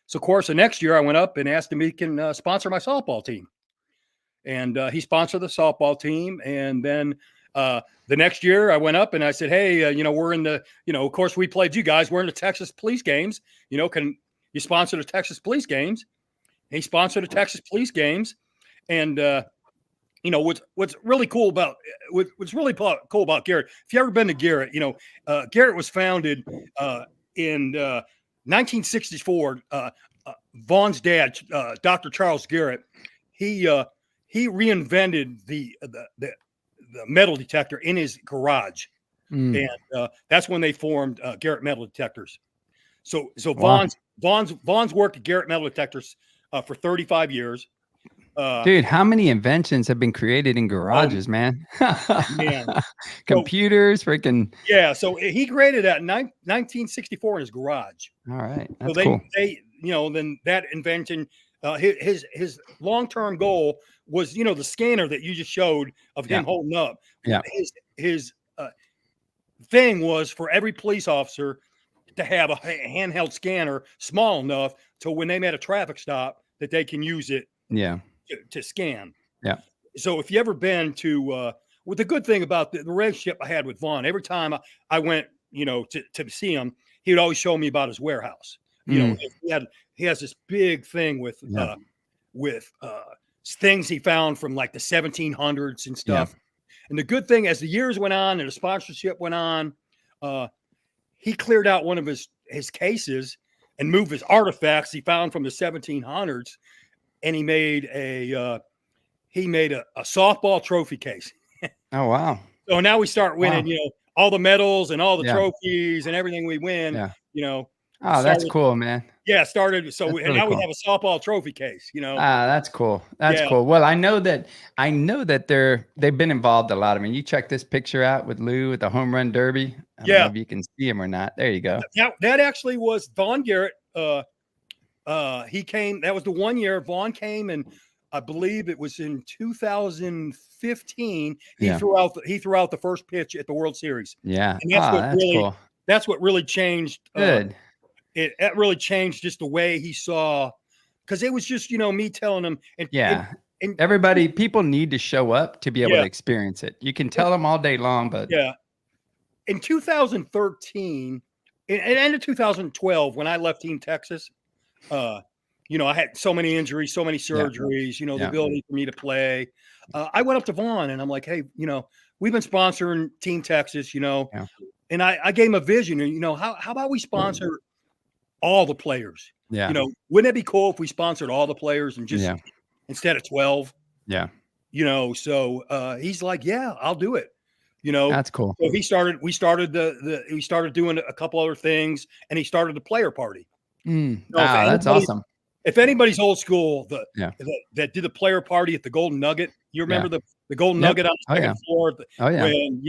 So of course, the next year I went up and asked him if he can sponsor my softball team. And he sponsored the softball team. And then the next year I went up and I said, "Hey, we're in the, of course we played you guys. We're in the Texas police games. Can you sponsor the Texas police games?" And he sponsored the Texas police games. And, what's really cool about Garrett, if you ever been to Garrett, Garrett was founded in 1964. Vaughn's dad, Dr. Charles Garrett, he reinvented the metal detector in his garage. And that's when they formed Garrett Metal Detectors. So Vaughn's worked at Garrett Metal Detectors for 35 years. Dude, how many inventions have been created in garages, man? Man. Computers, freaking. Yeah, so he created that in 1964 in his garage. All right, that's so cool. Then that invention, his long-term goal was, the scanner that you just showed of him holding up. Yeah. His thing was for every police officer to have a handheld scanner small enough to when they made a traffic stop that they can use it. Yeah. To scan. Yeah. So if you ever been to, well, the good thing about the relationship I had with Vaughn, every time I went, to see him, he would always show me about his warehouse. He has this big thing with things he found from like the 1700s and stuff. Yeah. And the good thing, as the years went on and the sponsorship went on, he cleared out one of his cases and moved his artifacts he found from the 1700s. And he made a softball trophy case. Oh, wow. So now we start winning, all the medals and all the trophies and everything we win, Oh, that's cool, man. Yeah, started. So really now cool. we have a softball trophy case, that's cool. That's cool. Well, I know that they've been involved a lot. I mean, you check this picture out with Lou with the home run derby. I don't know if you can see him or not. There you go. Now that actually was Vaughn Garrett he came. That was the one year Vaughn came, and I believe it was in 2015. He threw out the first pitch at the World Series. Yeah. And that's Cool. That's what really changed. Good. It really changed just the way he saw, because it was just me telling him. And everybody, people need to show up to be able to Yeah. experience it. You can tell them all day long, but yeah. In 2013, and end of 2012, when I left Team Texas, I had so many injuries, so many surgeries, the ability for me to play. I went up to Vaughn and I'm like, hey, we've been sponsoring Team Texas, and I gave him a vision. And, how about we sponsor all the players? Yeah. Wouldn't it be cool if we sponsored all the players and just instead of 12? Yeah. So he's like, yeah, I'll do it. That's cool. So we started doing a couple other things, and he started the player party. That's awesome. If anybody's old school, that did the player party at the Golden Nugget, you remember the Golden Nugget on the second floor? When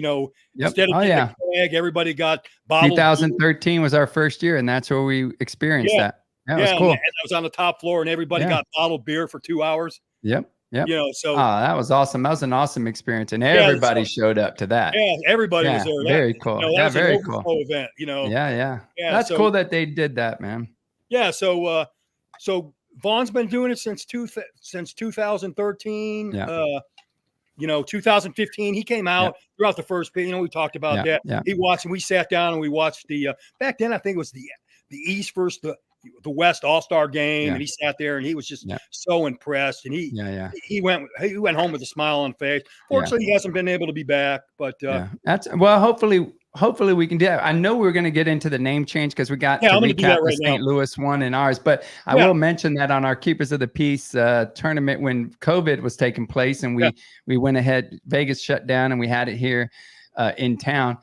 instead of getting a flag, everybody got bottles. 2013 was our first year, and that's where we experienced that. Yeah, it was cool. And I was on the top floor, and everybody got bottled beer for 2 hours. Yep. So that was awesome. That was an awesome experience, and everybody showed up to that. Yeah, everybody was there. Very cool. That was very an cool event. Yeah. That's cool that they did that, man. Yeah. So Vaughn's been doing it since 2013. 2015, he came out throughout the first pitch. We talked about that. Yeah. He watched, and we sat down and we watched the back then I think it was the East versus the West All-Star game, and he sat there and he was just so impressed, and he went home with a smile on his face. Fortunately, he hasn't been able to be back, but that's hopefully we can do that. I know we're going to get into the name change because we got to recap the St. Louis one in ours, but I will mention that on our Keepers of the Peace tournament when COVID was taking place, and we went ahead, Vegas shut down, and we had it here in town.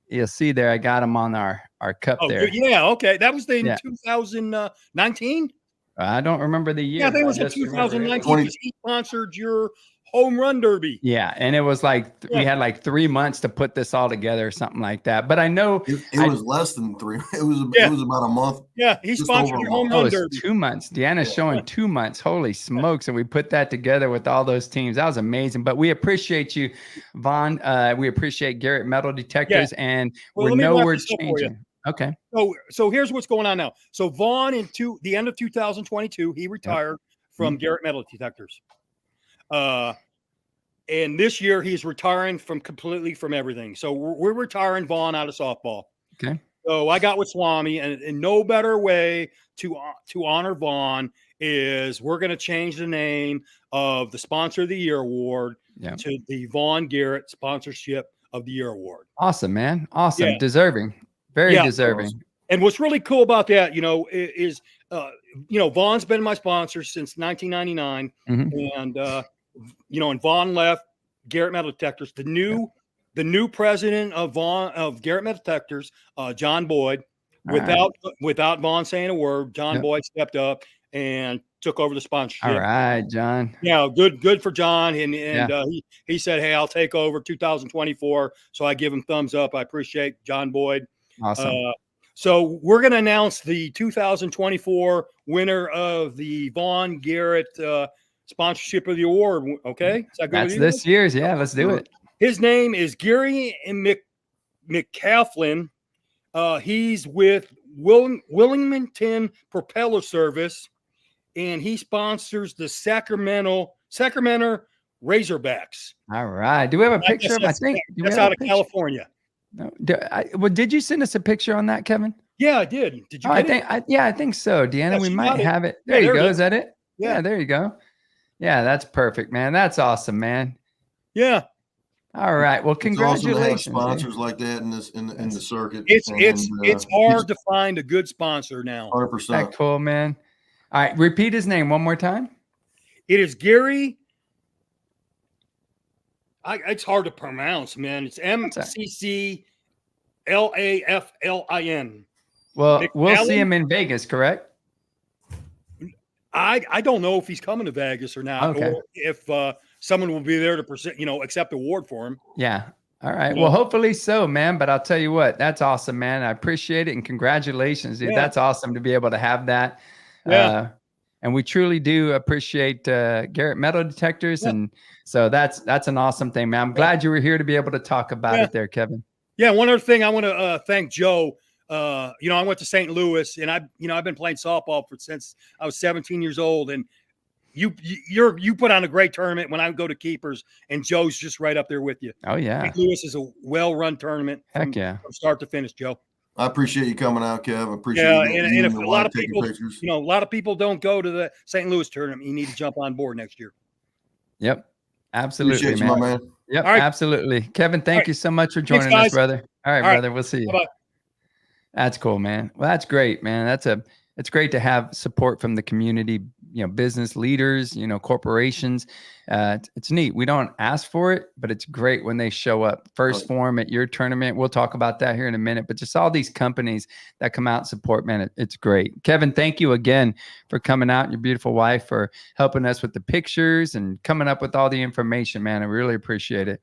You'll see there, I got them on our cup there. Yeah, okay. That was in 2019? I don't remember the year. Yeah, I think it was in 2019 because he sponsored your home run derby. Yeah, and it was like we had like 3 months to put this all together or something like that. But I know it was less than 3. It was about a month. Yeah, he sponsored your home run derby. 2 months. Deanna's showing 2 months. Holy smokes! And we put that together with all those teams. That was amazing. But we appreciate you, Vaughn. We appreciate Garrett Metal Detectors, and we're changing. Okay. So here's what's going on now. So Vaughn the end of 2022, he retired from Garrett Metal Detectors. And this year he's retiring completely from everything. So we're retiring Vaughn out of softball. Okay. So I got with Swami, and no better way to honor Vaughn is we're going to change the name of the Sponsor of the Year Award to the Vaughn Garrett Sponsorship of the Year Award. Awesome, man. Awesome. Yeah. Deserving. Very deserving. Awesome. And what's really cool about that, is Vaughn's been my sponsor since 1999. And, and Vaughn left Garrett Metal Detectors. The new president of Garrett Metal Detectors, John Boyd, without Vaughn saying a word, John Boyd stepped up and took over the sponsorship. All right, John. Yeah, good for John. And he said, hey, I'll take over 2024. So I give him thumbs up. I appreciate John Boyd. Awesome. So we're going to announce the 2024 winner of the Vaughn Garrett Sponsorship of the Award. Okay, is that good? That's this year's. Yeah, let's do it. His name is Gary McCafflin. He's with Wilmington Propeller Service, and he sponsors the Sacramento Razorbacks. All right. Do we have a picture of? I think that's out of California. No. Did you send us a picture on that, Kevin? Yeah, I did. Did you? I think so, Deanna. We might have it. There you go. Is that it? Yeah, there you go. Yeah, that's perfect, man. That's awesome, man. Yeah. All right. Well, congratulations. Awesome sponsors like that in the circuit. It's hard to find a good sponsor now. 100%. That's cool, man. All right, repeat his name one more time. It is Gary. It's hard to pronounce, man. It's MCCLAFLIN. Well, we'll see him in Vegas, correct? I don't know if he's coming to Vegas or not, or if someone will be there to present, accept the award for him. Yeah. All right. You Well, know? hopefully so, man. But I'll tell you what, that's awesome, man. I appreciate it. And congratulations, dude. Yeah. That's awesome to be able to have that. Yeah. And we truly do appreciate Garrett metal detectors. Yeah. And so that's an awesome thing, man. I'm glad you were here to be able to talk about Yeah. it there, Kevin. Yeah. One other thing I want to thank Joe. You know, I went to St. Louis, and I've been playing softball since I was 17 years old, and you put on a great tournament when I go to keepers, and Joe's just right up there with you. Oh yeah. St. Louis is a well-run tournament from start to finish, Joe. I appreciate you coming out, Kev. I appreciate and if your a lot wife of taking people, pictures. a lot of people don't go to the St. Louis tournament, you need to jump on board next year. Yep. Absolutely, Appreciate you, my man. Yep. All right. Absolutely. Kevin, thank you so much for joining Thanks, us, brother. All right, brother. We'll see you. Bye-bye. That's cool, man. Well, that's great, man. It's great to have support from the community, business leaders, corporations. It's neat. We don't ask for it, but it's great when they show up. First Form at your tournament. We'll talk about that here in a minute, but just all these companies that come out and support, man, it's great. Kevin, thank you again for coming out, and your beautiful wife for helping us with the pictures and coming up with all the information, man. I really appreciate it.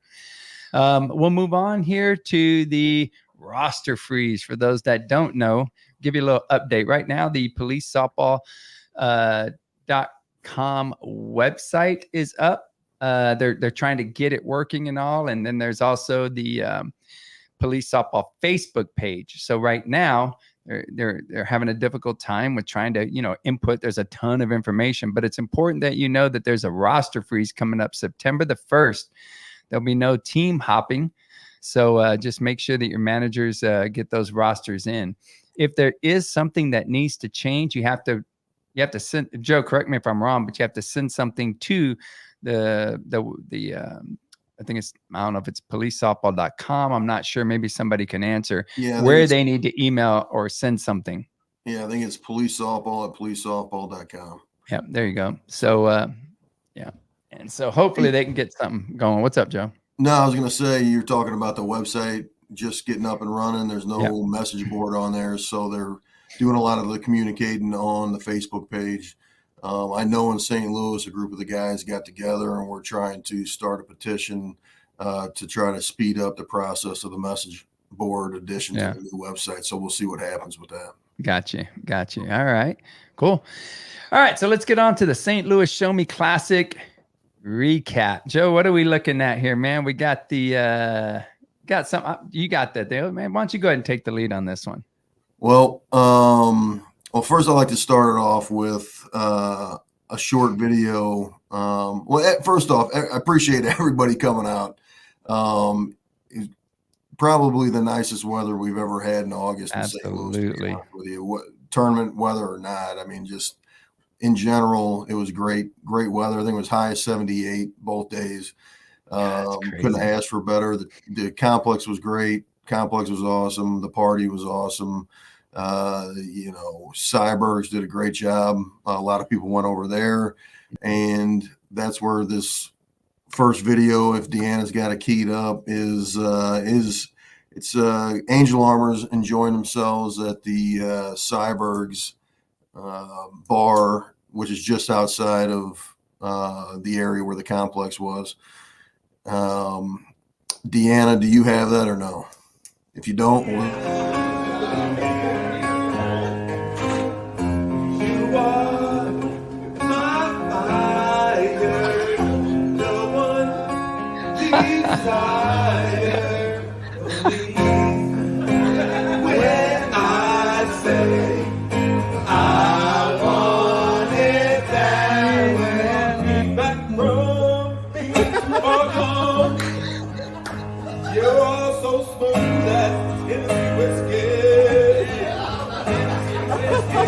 We'll move on here to the roster freeze. For those that don't know, give you a little update. Right now, the police softball .com website is up. They're trying to get it working and all. And then there's also the police softball Facebook page. So right now they're having a difficult time with trying to, input. There's a ton of information, but it's important that you know that there's a roster freeze coming up September the 1st. There'll be no team hopping. So just make sure that your managers get those rosters in. If there is something that needs to change, you have to send, Joe, correct me if I'm wrong, but you have to send something to the I think it's, I don't know if it's policesoftball.com. I'm not sure. Maybe somebody can answer where they need to email or send something. Yeah, I think it's policesoftball@policesoftball.com. Yeah, there you go. So yeah. And so hopefully they can get something going. What's up, Joe? No, I was going to say, you're talking about the website just getting up and running. There's no message board on there. So they're doing a lot of the communicating on the Facebook page. I know in St. Louis, a group of the guys got together and we're trying to start a petition to try to speed up the process of the message board addition to the new website. So we'll see what happens with that. Gotcha. All right, cool. All right, so let's get on to the St. Louis Show Me Classic recap. Joe, what are we looking at here, man? We got the you got that there, man. Why don't you go ahead and take the lead on this one? Well, first I'd like to start it off with a short video. First off, I appreciate everybody coming out. It's probably the nicest weather we've ever had in August. Absolutely. With you, tournament weather or not, I mean, just in general, it was great weather. I think it was high as 78 both days. Couldn't ask for better. The complex was great. Complex was awesome. The party was awesome. Cybergs did a great job. A lot of people went over there, and that's where this first video, if Deanna's got it keyed up, is Angel Armors enjoying themselves at the Cybergs bar, which is just outside of the area where the complex was. Deanna, do you have that or no? If you don't, you are my fire, no one desire when I say I want it that way. Back from home, you're so smooth that Tennessee whiskey. You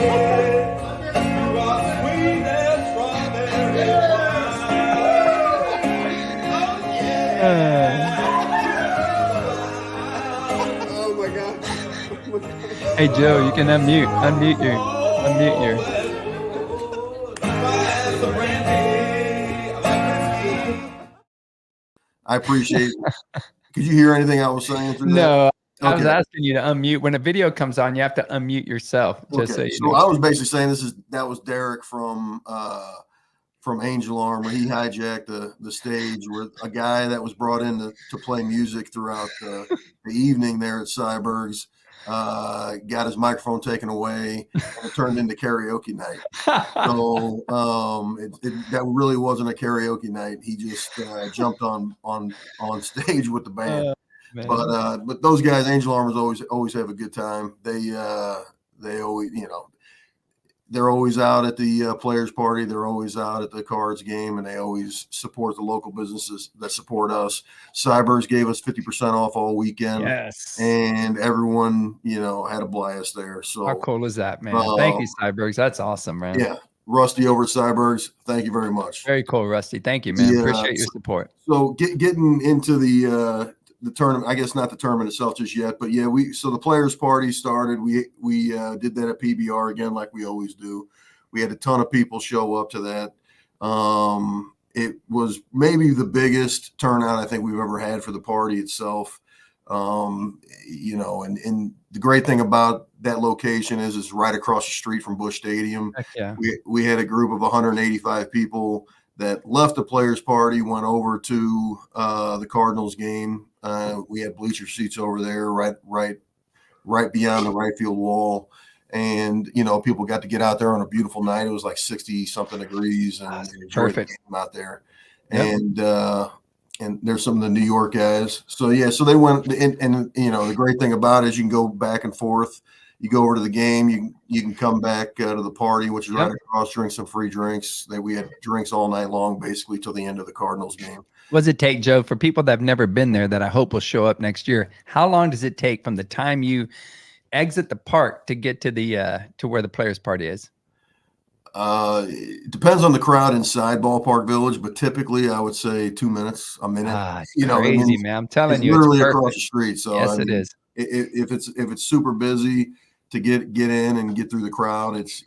are sweet as strawberry wine. Oh my God. Hey Joe, you can unmute your. I appreciate it. Could you hear anything I was saying through that? No, I was asking you to unmute. When a video comes on, you have to unmute yourself. Just so you know. I was basically saying that was Derek from from Angel Armor. He hijacked the stage with a guy that was brought in to play music throughout the evening there at Cyberg's. Got his microphone taken away, and it turned into karaoke night. So that really wasn't a karaoke night. He just jumped on stage with the band. But those guys, Angel Armors, always have a good time. They always, they're always out at the players party. They're always out at the cards game, and they always support the local businesses that support us. Cybers gave us 50% off all weekend. Yes. And everyone, had a blast there. So how cool is that, man? Thank you, Cybergs. That's awesome, man. Yeah. Rusty over at Cybergs, thank you very much. Very cool, Rusty. Thank you, man. Appreciate your support. So getting into the tournament, I guess not the tournament itself just yet, but yeah, the players party started. We did that at PBR again, like we always do. We had a ton of people show up to that. It was maybe the biggest turnout I think we've ever had for the party itself. And the great thing about that location is it's right across the street from Busch Stadium. Heck yeah. We had a group of 185 people that left the players party, went over to the Cardinals game. We had bleacher seats over there, right beyond the right field wall. And, people got to get out there on a beautiful night. It was like 60 something degrees and enjoyed the game out there. Yep. And there's some of the New York guys. So, yeah, so they went and the great thing about it is you can go back and forth. You go over to the game, you can come back to the party, which is right across, drink some free drinks. We had drinks all night long, basically till the end of the Cardinals game. What does it take, Joe, for people that have never been there that I hope will show up next year? How long does it take from the time you exit the park to get to the to where the players party is? It depends on the crowd inside Ballpark Village, but typically I would say 2 minutes, a minute. Crazy, man. I'm telling you, literally across the street. So yes, it is. If it's super busy to get in and get through the crowd, it's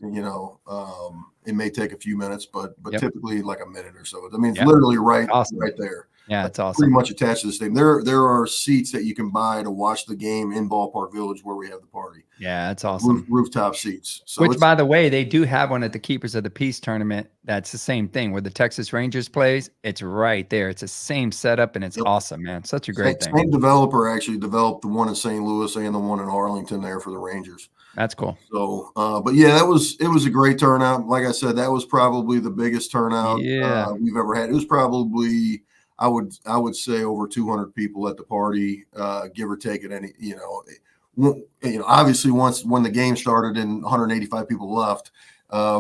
it may take a few minutes, but typically like a minute or so. I mean, it's literally right there. Yeah, it's awesome. Pretty much attached to the stadium. There are seats that you can buy to watch the game in Ballpark Village where we have the party. Yeah, that's awesome. Rooftop seats. So which, by the way, they do have one at the Keepers of the Peace tournament. That's the same thing where the Texas Rangers plays. It's right there. It's the same setup, and it's awesome, man. Such a great thing. Same developer actually developed the one in St. Louis and the one in Arlington there for the Rangers. That's cool. So, but yeah, it was a great turnout. Like I said, that was probably the biggest turnout we've ever had. It was probably, I would say, over 200 people at the party, give or take. At any, obviously when the game started and 185 people left,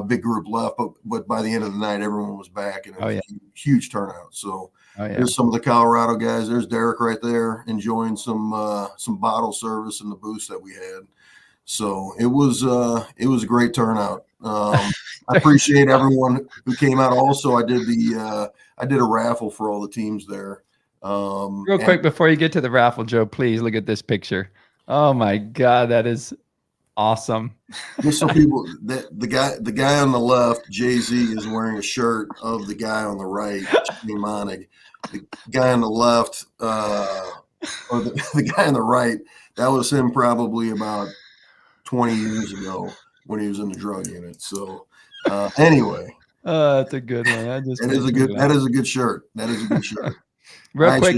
big group left, but by the end of the night, everyone was back, and it was a huge turnout. So there's some of the Colorado guys. There's Derek right there enjoying some bottle service in the booths that we had. So it was a great turnout. I appreciate everyone who came out. Also, I did a raffle for all the teams there. Real quick before you get to the raffle, Joe, please look at this picture. Oh my God, that is awesome. Just so people, the guy on the left, Jay-Z, is wearing a shirt of the guy on the right, Jimmy Monig. The guy on the left, or the guy on the right, that was him probably about 20 years ago when he was in the drug unit. So anyway. That's a good one. That is a good shirt. That is a good shirt. Real quick,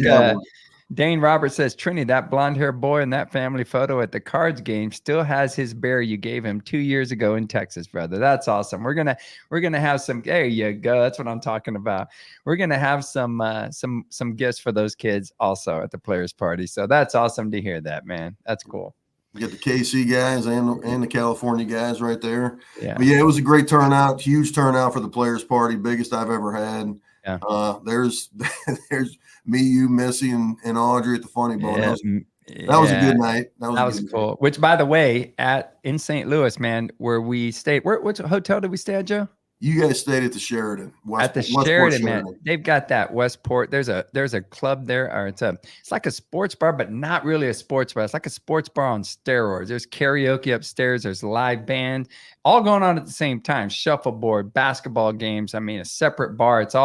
Dane Roberts says, Trini, that blonde haired boy in that family photo at the Cards game still has his bear you gave him 2 years ago in Texas, brother. That's awesome. We're gonna have some. There you go. That's what I'm talking about. We're gonna have some gifts for those kids also at the players party. So that's awesome to hear that, man. That's cool. You got the KC guys and the California guys right there. Yeah. But yeah, it was a great turnout, huge turnout for the players party, biggest I've ever had. Yeah. There's me, you, Missy, and Audrey at the Funny Bone. Yeah. That was a good night. That was cool. Night. Which, by the way, in St. Louis, man, where we stayed, which hotel did we stay at, Joe? You guys stayed at the Sheridan. Sheridan, man. They've got that Westport. There's a club there, or it's like a sports bar, but not really a sports bar. It's like a sports bar on steroids. There's karaoke upstairs. There's live band, all going on at the same time. Shuffleboard, basketball games. I mean, a separate bar. It's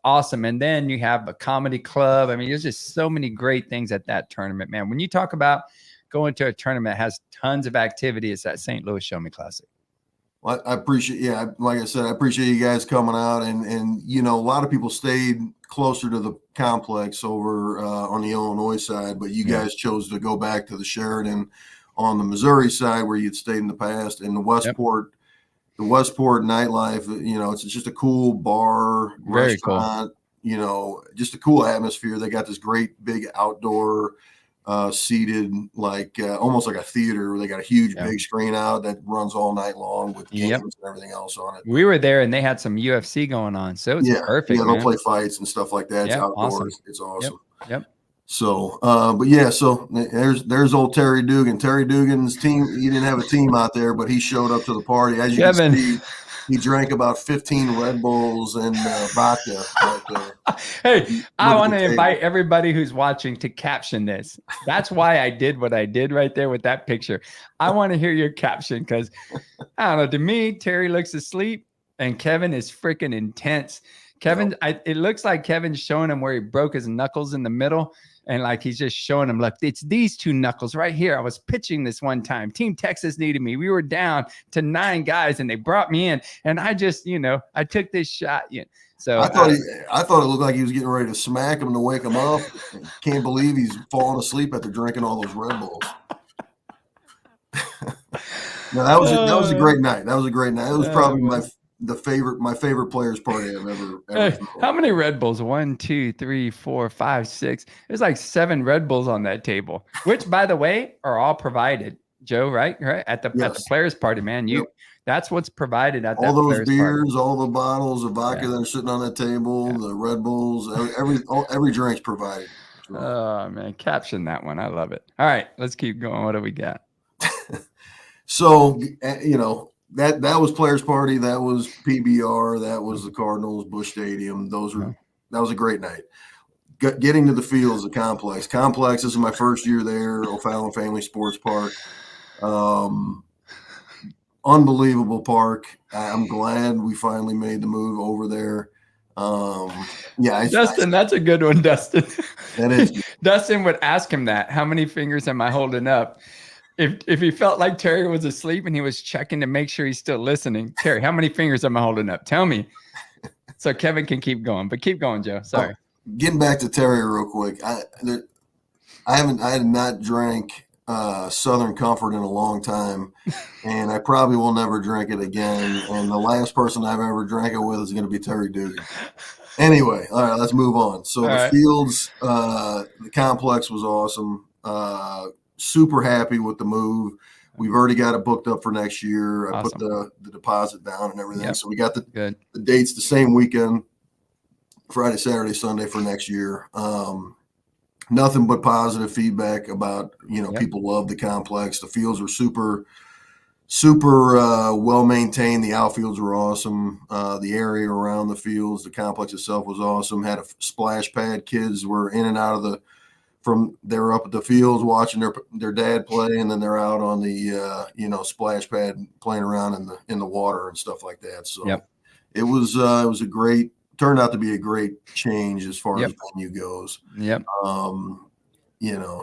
awesome. And then you have a comedy club. I mean, there's just so many great things at that tournament, man. When you talk about going to a tournament that has tons of activity, it's that St. Louis Show Me Classic. Well, I appreciate, yeah, like I said, I appreciate you guys coming out, and a lot of people stayed closer to the complex over on the Illinois side, but you guys chose to go back to the Sheridan on the Missouri side where you'd stayed in the past, and the Westport nightlife. It's just a cool bar, Very cool. restaurant. Just a cool atmosphere. They got this great big outdoor seated, like almost like a theater, where they got a huge big screen out that runs all night long with games and everything else on it. We were there and they had some UFC going on, so it's perfect. They'll play fights and stuff like that. It's outdoors. Awesome. It's awesome. Yep. So, so there's old Terry Dugan. Terry Dugan's team. He didn't have a team out there, but he showed up to the party. As you can see, he drank about 15 Red Bulls and vodka. Hey, I want to invite everybody who's watching to caption this. That's why I did what I did right there with that picture. I want to hear your caption because, I don't know, to me, Terry looks asleep and Kevin is freaking intense. Kevin, it looks like Kevin's showing him where he broke his knuckles in the middle. And like he's just showing him, look, it's these two knuckles right here. I was pitching this one time. Team Texas needed me. We were down to 9 guys and they brought me in. And I just, I took this shot. So I thought it looked like he was getting ready to smack him to wake him up. Can't believe he's falling asleep after drinking all those Red Bulls. No, that was a great night. That was a great night. It was probably my favorite players party I've ever hey, how many Red Bulls? 1, 2, 3, 4, 5, 6. There's like 7 Red Bulls on that table, which, by the way, are all provided. Joe, right? At the players party, man. That's what's provided at all that those beers, party. all the bottles of vodka that are sitting on that table, the Red Bulls, every drink's provided. Oh man, caption that one. I love it. All right, let's keep going. What do we got? So that was players party. That was PBR. That was the Cardinals, Busch Stadium. That was a great night. Getting to the fields, the complex. This is my first year there. O'Fallon Family Sports Park. Unbelievable park. I'm glad we finally made the move over there. Dustin, that's a good one, Dustin. That is. Dustin would ask him that. How many fingers am I holding up? If he felt like Terry was asleep and he was checking to make sure he's still listening, Terry, how many fingers am I holding up? Tell me. So Kevin can keep going, but keep going, Joe. Sorry. Getting back to Terry real quick. I had not drank Southern Comfort in a long time, and I probably will never drink it again. And the last person I've ever drank it with is going to be Terry Dugan. Anyway, all right, let's move on. So fields, the complex was awesome. Super happy with the move. We've already got it booked up for next year. I put the deposit down and everything. So we got the dates the same weekend, Friday, Saturday, Sunday for next year. Nothing but positive feedback about, people love the complex. The fields were super well maintained. The outfields were awesome. The area around the fields, the complex itself was awesome. Had a splash pad. Kids were in and out of they were up at the fields watching their dad play, and then they're out on the splash pad playing around in the water and stuff like that. So it was turned out to be a great change as far as venue goes.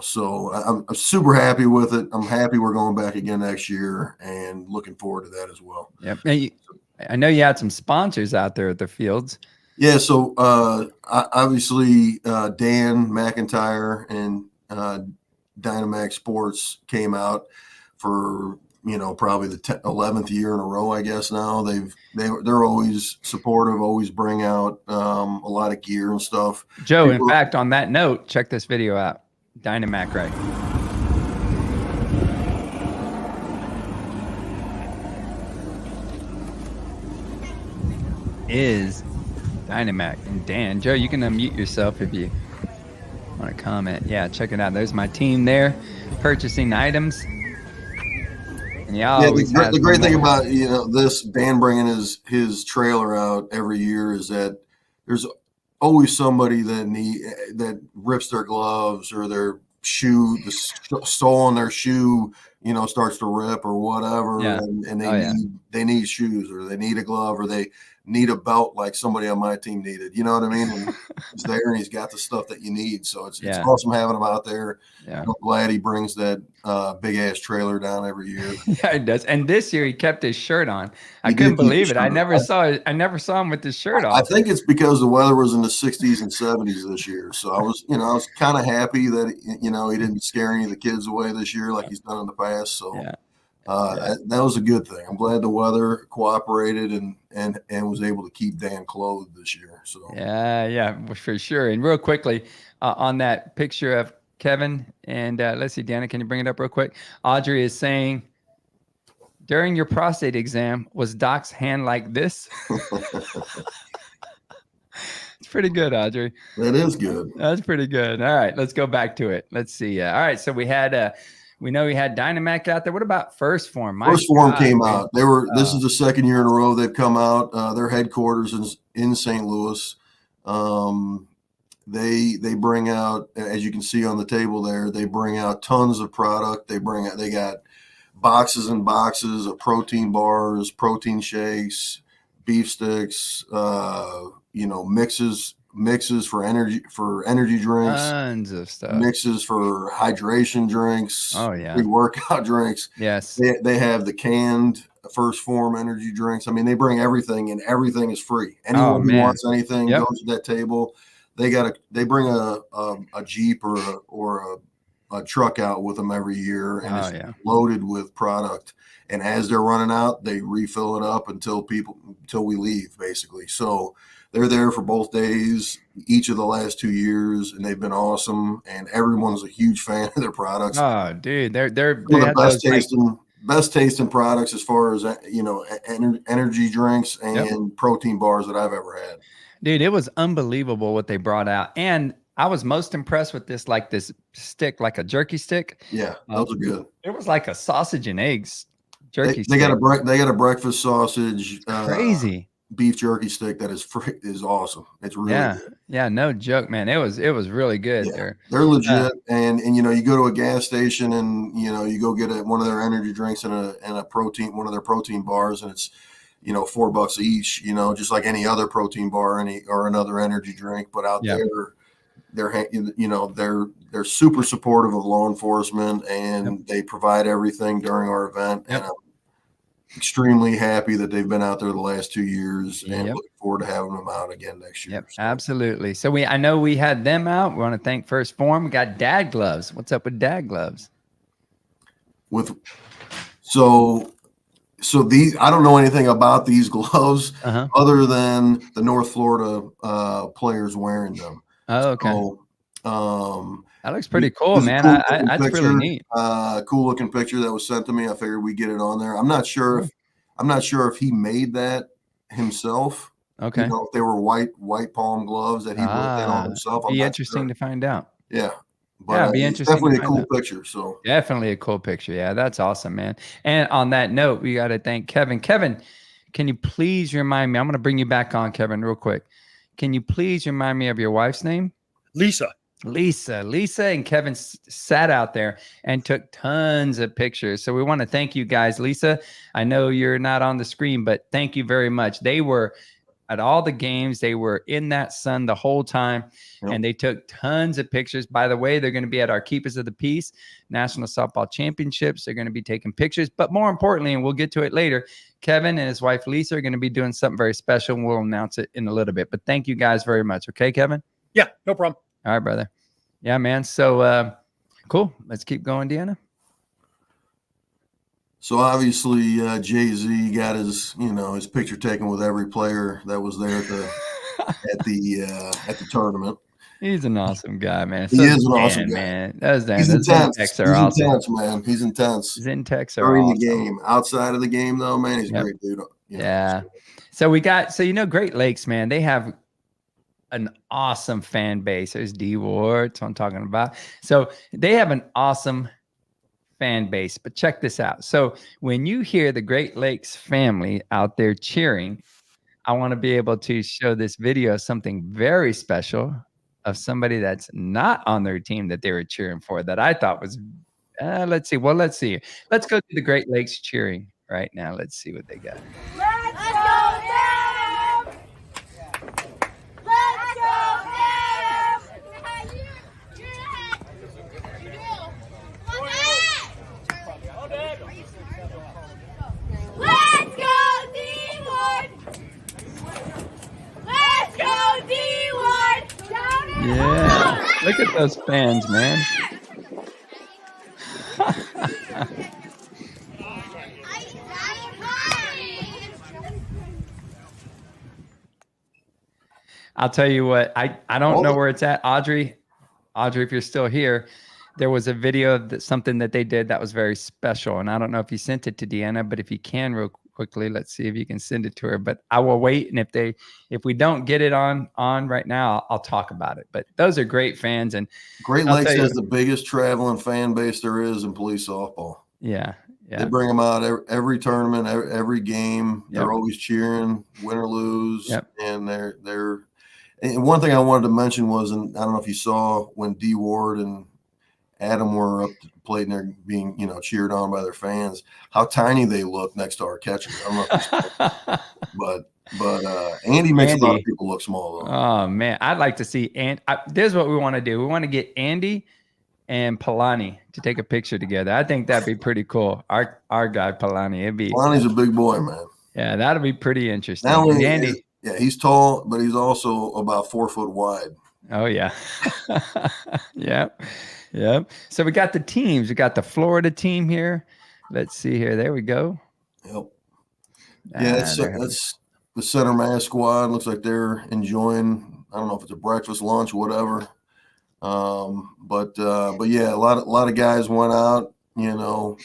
So I'm super happy with it. I'm happy we're going back again next year and looking forward to that as well. I know you had some sponsors out there at the fields. Yeah, so obviously Dan McIntyre and Dynamax Sports came out for probably the 11th year in a row, I guess. Now they're always supportive, always bring out a lot of gear and stuff. Joe, in fact, on that note, check this video out. Dynamac, right? Is Dynamac. And Dan, Joe, you can unmute yourself if you want to comment. Yeah, check it out. There's my team there purchasing items. And the great thing about this Dan bringing his trailer out every year is that there's always somebody that rips their gloves or their shoe, the sole on their shoe, starts to rip or whatever, and they need shoes or they need a glove or they need a belt like somebody on my team needed. You know what I mean? And he's there and he's got the stuff that you need. So it's awesome having him out there. Yeah. I'm glad he brings that big ass trailer down every year. Yeah, it does. And this year he kept his shirt on. I couldn't believe it. I never saw him with his shirt off. I think it's because the weather was in the 60s and 70s this year. So I was kind of happy that he didn't scare any of the kids away this year like he's done in the past. So that was a good thing. I'm glad the weather cooperated and was able to keep Dan clothed this year. So yeah, for sure. And real quickly on that picture of Kevin and let's see, Deanna, can you bring it up real quick? Audrey is saying, during your prostate exam, was Doc's hand like this? It's pretty good, Audrey. That is good. That's pretty good. All right, let's go back to it. Let's see. All right, so we had we know we had Dynamac out there. What about First Form? First Form came out. They were. This is the second year in a row they've come out. Their headquarters is in St. Louis. They bring out, as you can see on the table there, they bring out tons of product. They got boxes and boxes of protein bars, protein shakes, beef sticks, mixes for energy drinks, tons of stuff, mixes for hydration drinks, pre-workout drinks. Yes, they have the canned First Form energy drinks. I mean, they bring everything, and everything is free. Anyone who wants anything goes to that table. They bring a Jeep or a truck out with them every year, and it's loaded with product. And as they're running out, they refill it up until we leave, basically. So they're there for both days, each of the last 2 years, and they've been awesome. And everyone's a huge fan of their products. Oh, dude, they're the best tasting products as far as energy drinks and protein bars that I've ever had. Dude, it was unbelievable what they brought out. And I was most impressed with this stick, like a jerky stick. Yeah, those are good. It was like a sausage and eggs jerky stick. They got a breakfast sausage. Crazy. Beef jerky stick that is awesome. It's really good. Yeah, no joke, man. It was really good. Yeah, they're legit. And you go to a gas station and you go get one of their energy drinks and a protein, one of their protein bars, and it's $4 each, just like any other protein bar or another energy drink. But out there, they're super supportive of law enforcement, and they provide everything during our event. And I'm extremely happy that they've been out there the last 2 years, and looking forward to having them out again next year. So. Absolutely. So I know we had them out. We want to thank First Form. We got dad gloves. What's up with dad gloves? So these, I don't know anything about these gloves other than the North Florida players wearing them. Oh, okay. So, that looks pretty cool, man. That's really neat. Cool looking picture that was sent to me. I figured we'd get it on there. I'm not sure if he made that himself. Okay. If they were white palm gloves that he worked on himself. Be interesting to find out. Yeah. But be interesting. Definitely a cool picture. So definitely a cool picture. Yeah, that's awesome, man. And on that note, we got to thank Kevin. Kevin, can you please remind me? I'm going to bring you back on, Kevin, real quick. Can you please remind me of your wife's name? Lisa. And Kevin sat out there and took tons of pictures. So we want to thank you guys. Lisa, I know you're not on the screen, but thank you very much. They were at all the games. They were in that sun the whole time, and they took tons of pictures. By the way, they're going to be at our Keepers of the Peace National Softball Championships. They're going to be taking pictures, but more importantly, and we'll get to it later, Kevin and his wife Lisa are going to be doing something very special, and we'll announce it in a little bit. But thank you guys very much. Okay, Kevin? Yeah, no problem. All right, brother. Yeah, man. So cool. Let's keep going, Deanna. So obviously Jay-Z got his picture taken with every player that was there at the tournament. He's an awesome guy, man. He is an awesome guy, man. He's intense. He's intense, man. He's intense. Zintex are during the game. Outside of the game, though, man, he's a great dude. So we got Great Lakes, man. They have an awesome fan base. There's D Ward, that's what I'm talking about. So they have an awesome fan base, but check this out. So when you hear the Great Lakes family out there cheering, I want to be able to show this video of something very special of somebody that's not on their team that they were cheering for that I thought was, let's see. Let's go to the Great Lakes cheering right now. Let's see what they got. Let's go, those fans, man. I'll tell you what, I don't know where it's at. Audrey, if you're still here, there was a video of something that they did that was very special. And I don't know if you sent it to Deanna, but if you can real quickly, let's see if you can send it to her. But I will wait. And if we don't get it on right now, I'll talk about it. But those are great fans. And Great Lakes has the biggest traveling fan base there is in police softball. Yeah. Yeah. They bring them out every tournament, every game. They're always cheering, win or lose. Yep. And and one thing I wanted to mention was, and I don't know if you saw when D Ward and Adam were up to the plate and they're being, cheered on by their fans, how tiny they look next to our catcher. I don't know if you saw, but Andy makes a lot of people look small though. Oh man, I'd like to see. And this is what we want to do. We want to get Andy and Palani to take a picture together. I think that'd be pretty cool. Our guy Palani, Palani's a big boy, man. Yeah, that'd be pretty interesting. Not only Andy, he's tall, but he's also about 4 foot wide. Oh yeah. Yep. So we got the teams. We got the Florida team here. Let's see here. There we go. Yep. Yeah, that's the center mass squad. Looks like they're enjoying. I don't know if it's a breakfast, lunch, whatever. But yeah, a lot of guys went out. Enjoyed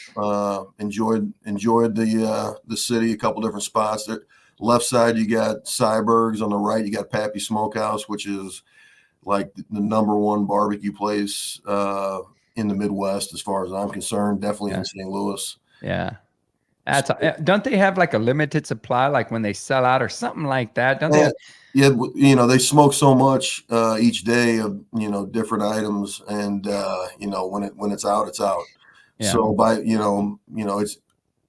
the city. A couple different spots. There, left side you got Cybergs. On the right you got Pappy Smokehouse, which is like the number one barbecue place in the Midwest, as far as I'm concerned. Definitely in St. Louis. Yeah. Don't they have like a limited supply, like when they sell out or something like that? Don't they? Yeah, they smoke so much each day of different items, and when it's out, it's out. Yeah. So by it's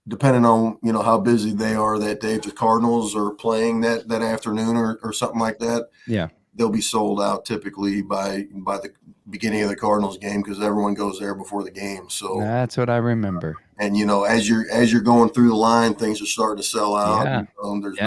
depending on how busy they are that day. If the Cardinals are playing that afternoon or something like that, yeah, they'll be sold out typically by the beginning of the Cardinals game, because everyone goes there before the game. So that's what I remember. And as you're going through the line, things are starting to sell out. Yeah. There's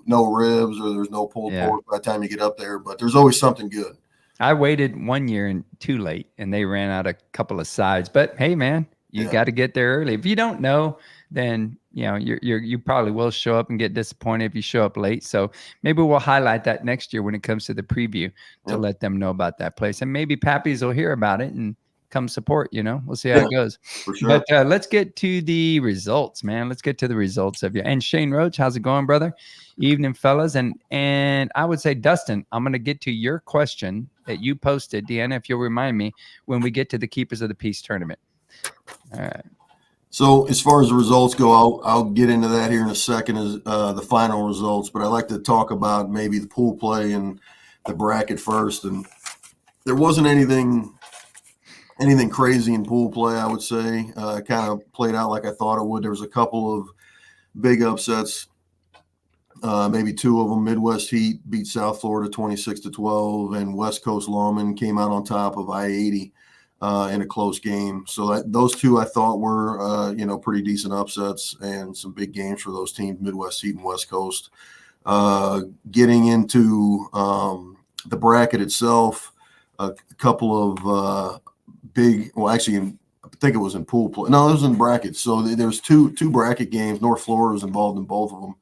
no ribs or there's no pulled pork by the time you get up there, but there's always something good. I waited 1 year and too late, and they ran out a couple of sides. But hey, man, you got to get there early. If you don't know, then you probably will show up and get disappointed if you show up late. So maybe we'll highlight that next year when it comes to the preview to let them know about that place, and maybe Pappies will hear about it and come support. We'll see how it goes. For sure. But let's get to the results, man. Let's get to the results of you. And Shane Roach, how's it going, brother? Evening, fellas. And I would say, Dustin, I'm going to get to your question that you posted, Deanna, if you'll remind me, when we get to the Keepers of the Peace tournament. All right. So as far as the results go, I'll get into that here in a second, as the final results. But I'd like to talk about maybe the pool play and the bracket first. And there wasn't anything crazy in pool play, I would say. It kind of played out like I thought it would. There was a couple of big upsets, maybe two of them. Midwest Heat beat South Florida 26-12, and West Coast Lawman came out on top of I-80 in a close game. So those two I thought were, pretty decent upsets and some big games for those teams, Midwest Heat and West Coast. Getting into the bracket itself, a couple of actually, I think it was in pool play. No, it was in brackets. So there's two bracket games. North Florida was involved in both of them,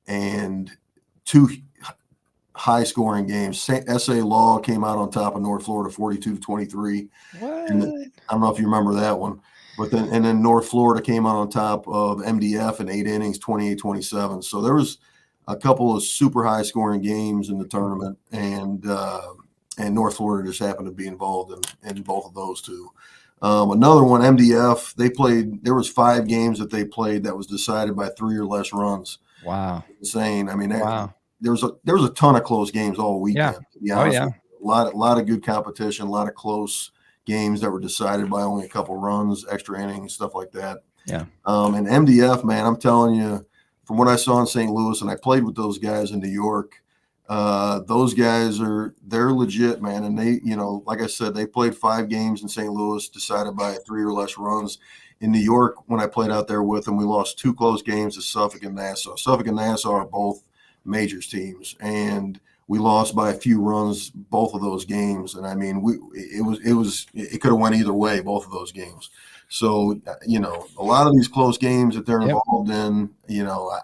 and two high-scoring games. SA Law came out on top of North Florida 42-23. What? And I don't know if you remember that one. But then North Florida came out on top of MDF in 8 innings, 28-27. So there was a couple of super high-scoring games in the tournament, and North Florida just happened to be involved in both of those two. Another one, MDF, they played. There was 5 games that they played that was decided by 3 or less runs. Wow, insane! I mean, wow. There was a ton of close games all weekend. Yeah. Oh yeah, a lot of good competition, a lot of close games that were decided by only a couple runs, extra innings, stuff like that. Yeah. And MDF, man, I'm telling you, from what I saw in St. Louis, and I played with those guys in New York. Those guys they're legit, man. And they, like I said, they played 5 games in St. Louis, decided by 3 or less runs. In New York, when I played out there with them, we lost 2 close games to Suffolk and Nassau. Suffolk and Nassau are both majors teams, and We lost by a few runs both of those games, and I mean, it could have went either way both of those games. So a lot of these close games that they're Yep. involved in,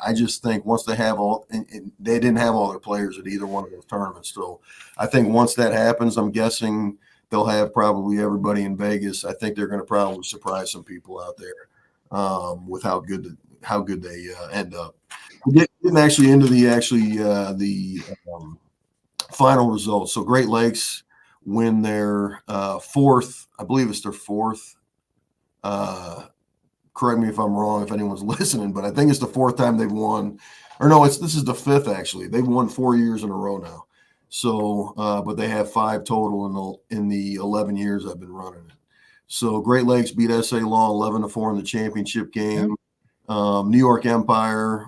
I just think once they have all, and they didn't have all their players at either one of those tournaments. So I think once that happens, I'm guessing they'll have probably everybody in Vegas. I think they're going to probably surprise some people out there with how good they end up. Getting actually into the final results. So Great Lakes win their fourth, I believe it's their fourth. Correct me if I'm wrong, if anyone's listening, but I think it's the fourth time they've won. Or no, this is the fifth actually. They've won 4 years in a row now. So, but they have 5 total in the 11 years I've been running it. So Great Lakes beat SA Law 11-4 in the championship game. Yep. New York Empire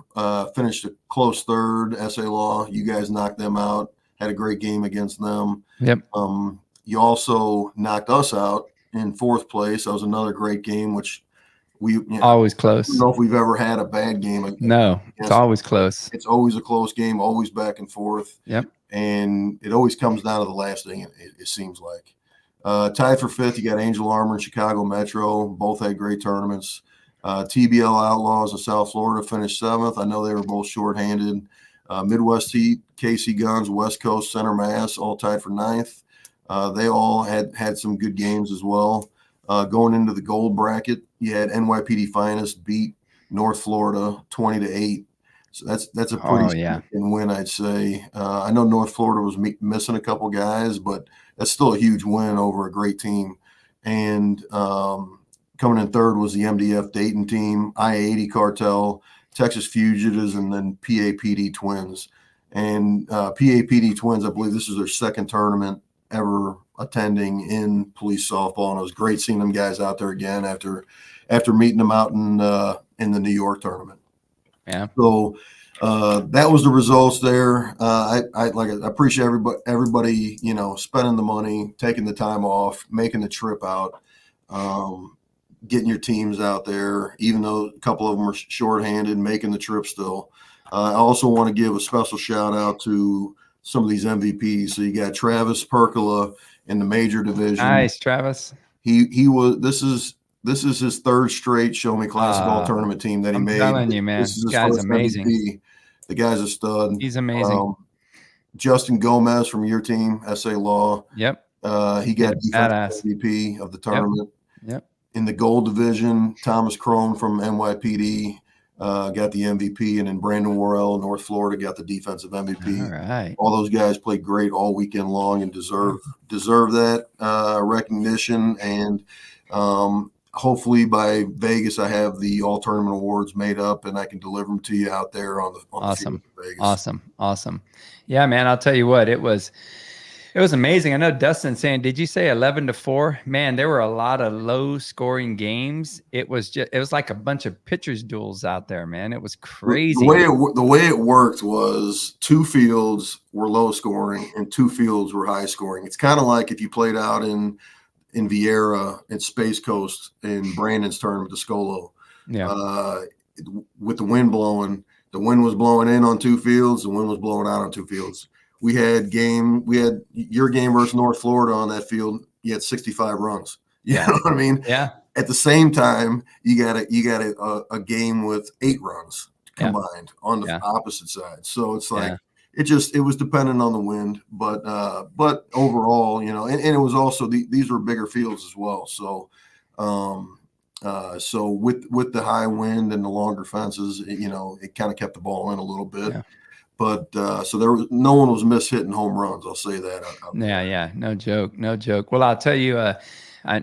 finished a close third. SA Law, you guys knocked them out. Had a great game against them. Yep. You also knocked us out in 4th place. That was another great game, which we always close. I don't know if we've ever had a bad game. No, it's always close. It's always a close game, always back and forth. Yep. And it always comes down to the last thing, it seems like. Tied for 5th, you got Angel Armor and Chicago Metro. Both had great tournaments. TBL Outlaws in South Florida finished 7th. I know they were both shorthanded. Midwest Heat, KC Guns, West Coast, Center Mass, all tied for 9th. They all had some good games as well. Going into the gold bracket, you had NYPD Finest beat North Florida 20-8. So that's a pretty significant win, I'd say. I know North Florida was missing a couple guys, but that's still a huge win over a great team. And coming in 3rd was the MDF Dayton team, I-80 Cartel, Texas Fugitives, and then PAPD Twins. And PAPD Twins, I believe this is their 2nd tournament ever attending in police softball, and it was great seeing them guys out there again after meeting them out in the New York tournament. Yeah. So that was the results there. I appreciate everybody spending the money, taking the time off, making the trip out, getting your teams out there, even though a couple of them are shorthanded, making the trip still. I also want to give a special shout out to some of these MVPs. So you got Travis Percola in the major division. Nice, Travis. He was. This is his 3rd straight Show Me Classic All Tournament team that he made. I'm telling you, man, this is his guy's first amazing. MVP. The guy's a stud. He's amazing. Justin Gomez from your team, SA Law. Yep. He got defensive MVP of the tournament. Yep. In the gold division, Thomas Crone from NYPD got the MVP, and then Brandon Worrell, North Florida, got the defensive MVP. All right. All those guys played great all weekend long and deserve that recognition. And hopefully by Vegas, I have the all tournament awards made up, and I can deliver them to you out there on the awesome, field in Vegas. Awesome. Yeah, man. I'll tell you what, it was amazing. I know Dustin saying, did you say 11-4? Man, there were a lot of low scoring games. It was like a bunch of pitchers duels out there, man. It was crazy. The way it worked was 2 fields were low scoring and 2 fields were high scoring. It's kind of like if you played out in Vieira at Space Coast in Brandon's tournament, the Scolo. Yeah. With the wind blowing, the wind was blowing in on 2 fields, the wind was blowing out on 2 fields. We had your game versus North Florida on that field. You had 65 runs. You know what I mean? Yeah. At the same time, you got a game with 8 runs combined on the opposite side. So it's like it was dependent on the wind, but overall, and it was also these were bigger fields as well. So so with the high wind and the longer fences, it kind of kept the ball in a little bit. Yeah. But so no one was hitting home runs. I'll say that. Yeah. No joke. Well, I'll tell you,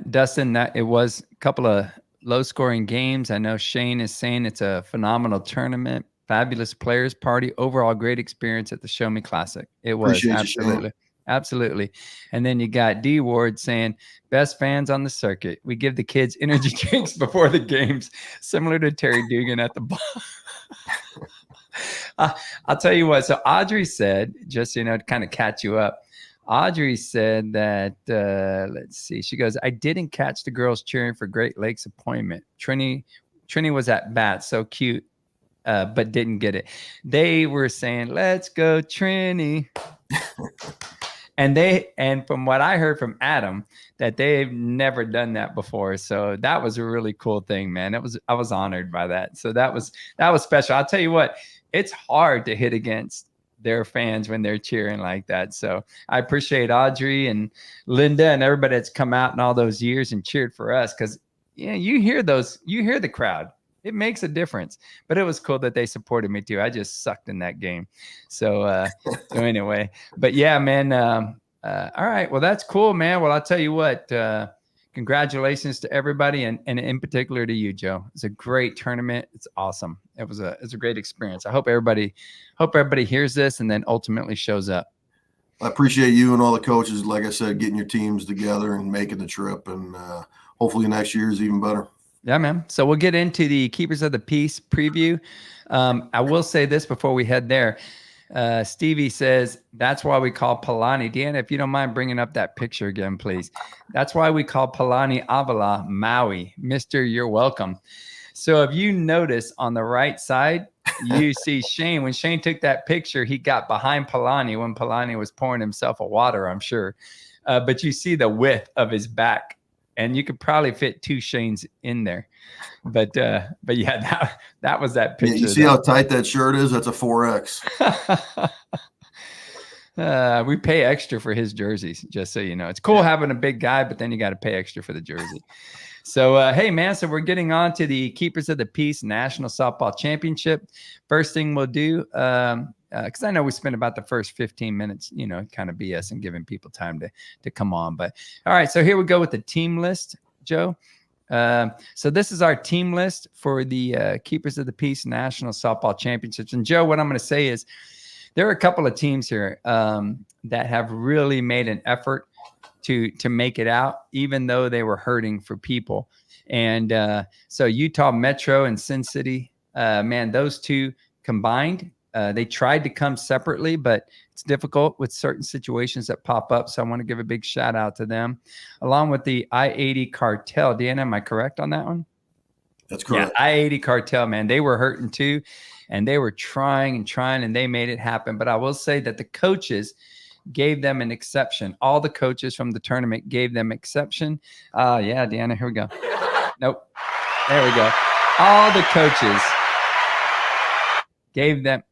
Dustin, that it was a couple of low scoring games. I know Shane is saying it's a phenomenal tournament, fabulous players party, overall great experience at the Show Me Classic. It was absolutely. And then you got D Ward saying best fans on the circuit. We give the kids energy drinks before the games, similar to Terry Dugan at the bar. I'll tell you what. So Audrey said, just to kind of catch you up. Audrey said that let's see. She goes, I didn't catch the girls cheering for Great Lakes appointment. Trini was at bat. So cute. but didn't get it. They were saying, "Let's go, Trini." And from what I heard from Adam, that they've never done that before. So that was a really cool thing, man. I was honored by that. So that was special. I'll tell you what, it's hard to hit against their fans when they're cheering like that. So I appreciate Audrey and Linda and everybody that's come out in all those years and cheered for us, because you hear the crowd. It makes a difference. But it was cool that they supported me too. I just sucked in that game. So anyway, but yeah, man. All right. Well, that's cool, man. Well, I'll tell you what, congratulations to everybody, and in particular to you, Joe. It's a great tournament. It's awesome. It's a great experience. I hope everybody hears this and then ultimately shows up. I appreciate you and all the coaches, like I said, getting your teams together and making the trip, and hopefully next year is even better. Yeah, man. So we'll get into the Keepers of the Peace preview. I will say this before we head there. Stevie says, that's why we call Palani. Deanna, if you don't mind bringing up that picture again, please. That's why we call Palani Avila Maui. Mister, you're welcome. So if you notice on the right side, you see Shane. When Shane took that picture, he got behind Palani when Palani was pouring himself a water, I'm sure. But you see the width of his back. And you could probably fit 2 Shanes in there, but yeah, that was that picture. Yeah, you see how tight that shirt is? That's a 4X. We pay extra for his jerseys, just so you know. It's cool having a big guy, but then you got to pay extra for the jersey. So, hey, man, so we're getting on to the Keepers of the Peace National Softball Championship. First thing we'll do, because I know we spent about the first 15 minutes, kind of BS and giving people time to come on. But all right, so here we go with the team list, Joe. So this is our team list for the Keepers of the Peace National Softball Championships. And Joe, what I'm going to say is there are a couple of teams here that have really made an effort to make it out, even though they were hurting for people. And so Utah Metro and Sin City, man, those two combined, they tried to come separately, but it's difficult with certain situations that pop up. So I want to give a big shout out to them, along with the I-80 Cartel. Deanna, am I correct on that one? That's correct. Yeah, I-80 Cartel, man, they were hurting too, and they were trying, and they made it happen. But I will say that the coaches gave them an exception. All the coaches from the tournament gave them exception. Yeah, Deanna, here we go. Nope. There we go. All the coaches gave them,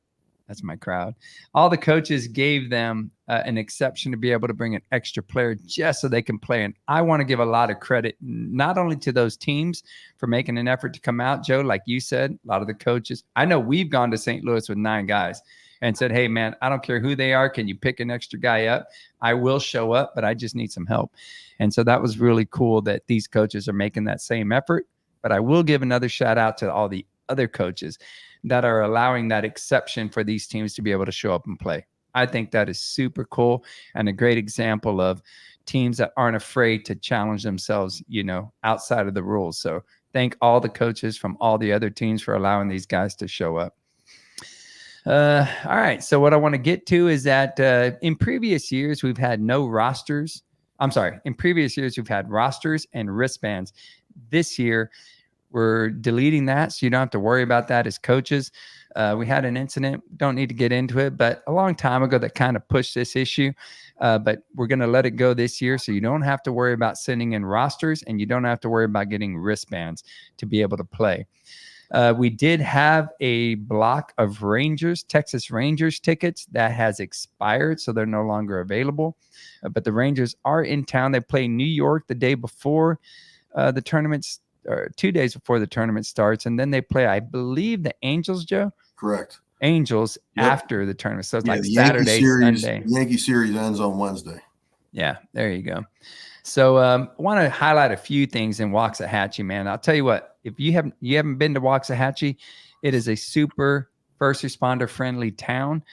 that's my crowd. All the coaches gave them an exception to be able to bring an extra player just so they can play. And I want to give a lot of credit, not only to those teams for making an effort to come out, Joe, like you said, a lot of the coaches. I know we've gone to St. Louis with 9 guys and said, hey, man, I don't care who they are. Can you pick an extra guy up? I will show up, but I just need some help. And so that was really cool that these coaches are making that same effort. But I will give another shout out to all the other coaches that are allowing that exception for these teams to be able to show up and play. I think that is super cool and a great example of teams that aren't afraid to challenge themselves, outside of the rules. So thank all the coaches from all the other teams for allowing these guys to show up. All right. So what I want to get to is that in previous years, we've had no rosters. I'm sorry. In previous years, we've had rosters and wristbands. This year, we're deleting that, so you don't have to worry about that as coaches. We had an incident, don't need to get into it, but a long time ago that kind of pushed this issue. But we're going to let it go this year, so you don't have to worry about sending in rosters, and you don't have to worry about getting wristbands to be able to play. We did have a block of Texas Rangers tickets that has expired, so they're no longer available. But the Rangers are in town. They play New York the day before the tournament, or 2 days before the tournament starts, and then they play, I believe, the Angels, Joe? Correct. Angels after the tournament. So it's like Saturday, Sunday. Yankee series ends on Wednesday. Yeah, there you go. So I want to highlight a few things in Waxahachie, man. I'll tell you what, if you haven't been to Waxahachie, it is a super first responder friendly town.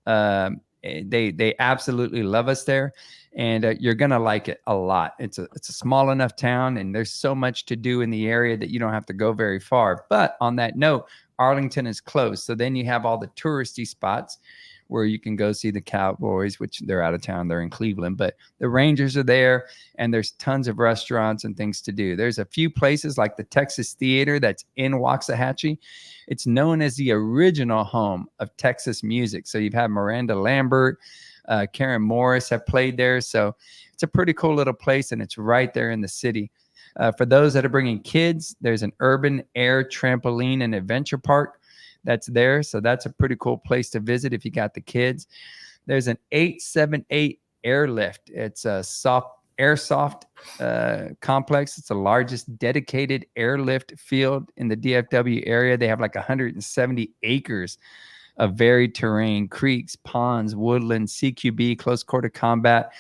They absolutely love us there, and you're gonna like it a lot. It's a small enough town, and there's so much to do in the area that you don't have to go very far. But on that note, Arlington is close, so then you have all the touristy spots where you can go see the Cowboys, which they're out of town. They're in Cleveland, but the Rangers are there, and there's tons of restaurants and things to do. There's a few places like the Texas Theater that's in Waxahachie. It's known as the original home of Texas music. So you've had Miranda Lambert, Karen Morris have played there. So it's a pretty cool little place, and it's right there in the city. For those that are bringing kids, there's an urban air trampoline and adventure park that's there. So that's a pretty cool place to visit if you got the kids. There's an 878 airlift. It's a airsoft complex. It's the largest dedicated airlift field in the DFW area. They have like 170 acres of varied terrain, creeks, ponds, woodland, CQB, close quarter combat,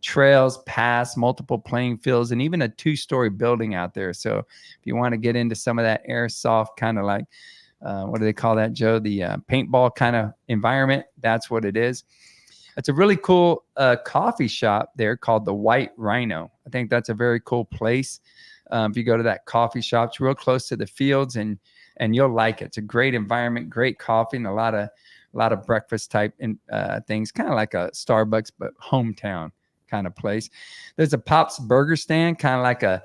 trails, paths, multiple playing fields, and even a 2-story building out there. So if you want to get into some of that airsoft kind of like, what do they call that, Joe? The paintball kind of environment, that's what it is. It's a really cool coffee shop there called the White Rhino. I think that's a very cool place. If you go to that coffee shop, it's real close to the fields, and you'll like it. It's a great environment, great coffee, and a lot of breakfast type things, kind of like a Starbucks, but hometown kind of place. There's a Pop's Burger stand, kind of like a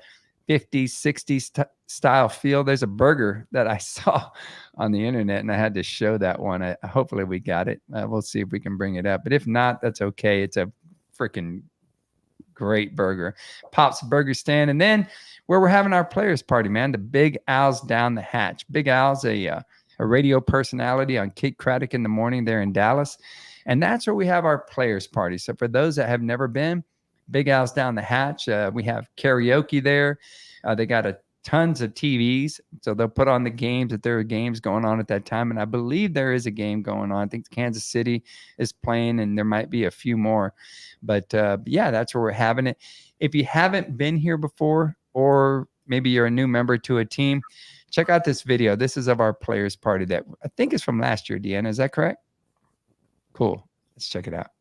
50s, 60s style feel. There's a burger that I saw on the internet, and I had to show that one. Hopefully we got it. We'll see if we can bring it up. But if not, that's okay. It's a freaking great burger. Pop's Burger stand. And then where we're having our players party, man, the Big Al's Down the Hatch. Big Al's a radio personality on Kate Craddock in the Morning there in Dallas. And that's where we have our players party. So for those that have never been, Big Al's Down the Hatch. We have karaoke there. They got tons of TVs. So they'll put on the games if there are games going on at that time. And I believe there is a game going on. I think Kansas City is playing, and there might be a few more. But yeah, that's where we're having it. If you haven't been here before, or maybe you're a new member to a team, check out this video. This is of our players party that I think is from last year, Deanna. Is that correct? Cool. Let's check it out.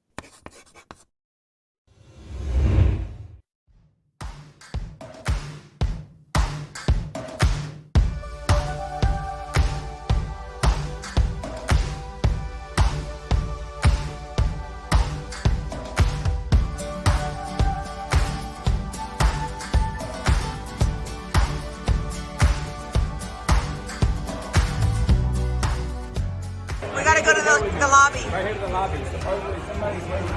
We gotta go to the lobby. Right here to the lobby. Supposedly somebody's waiting.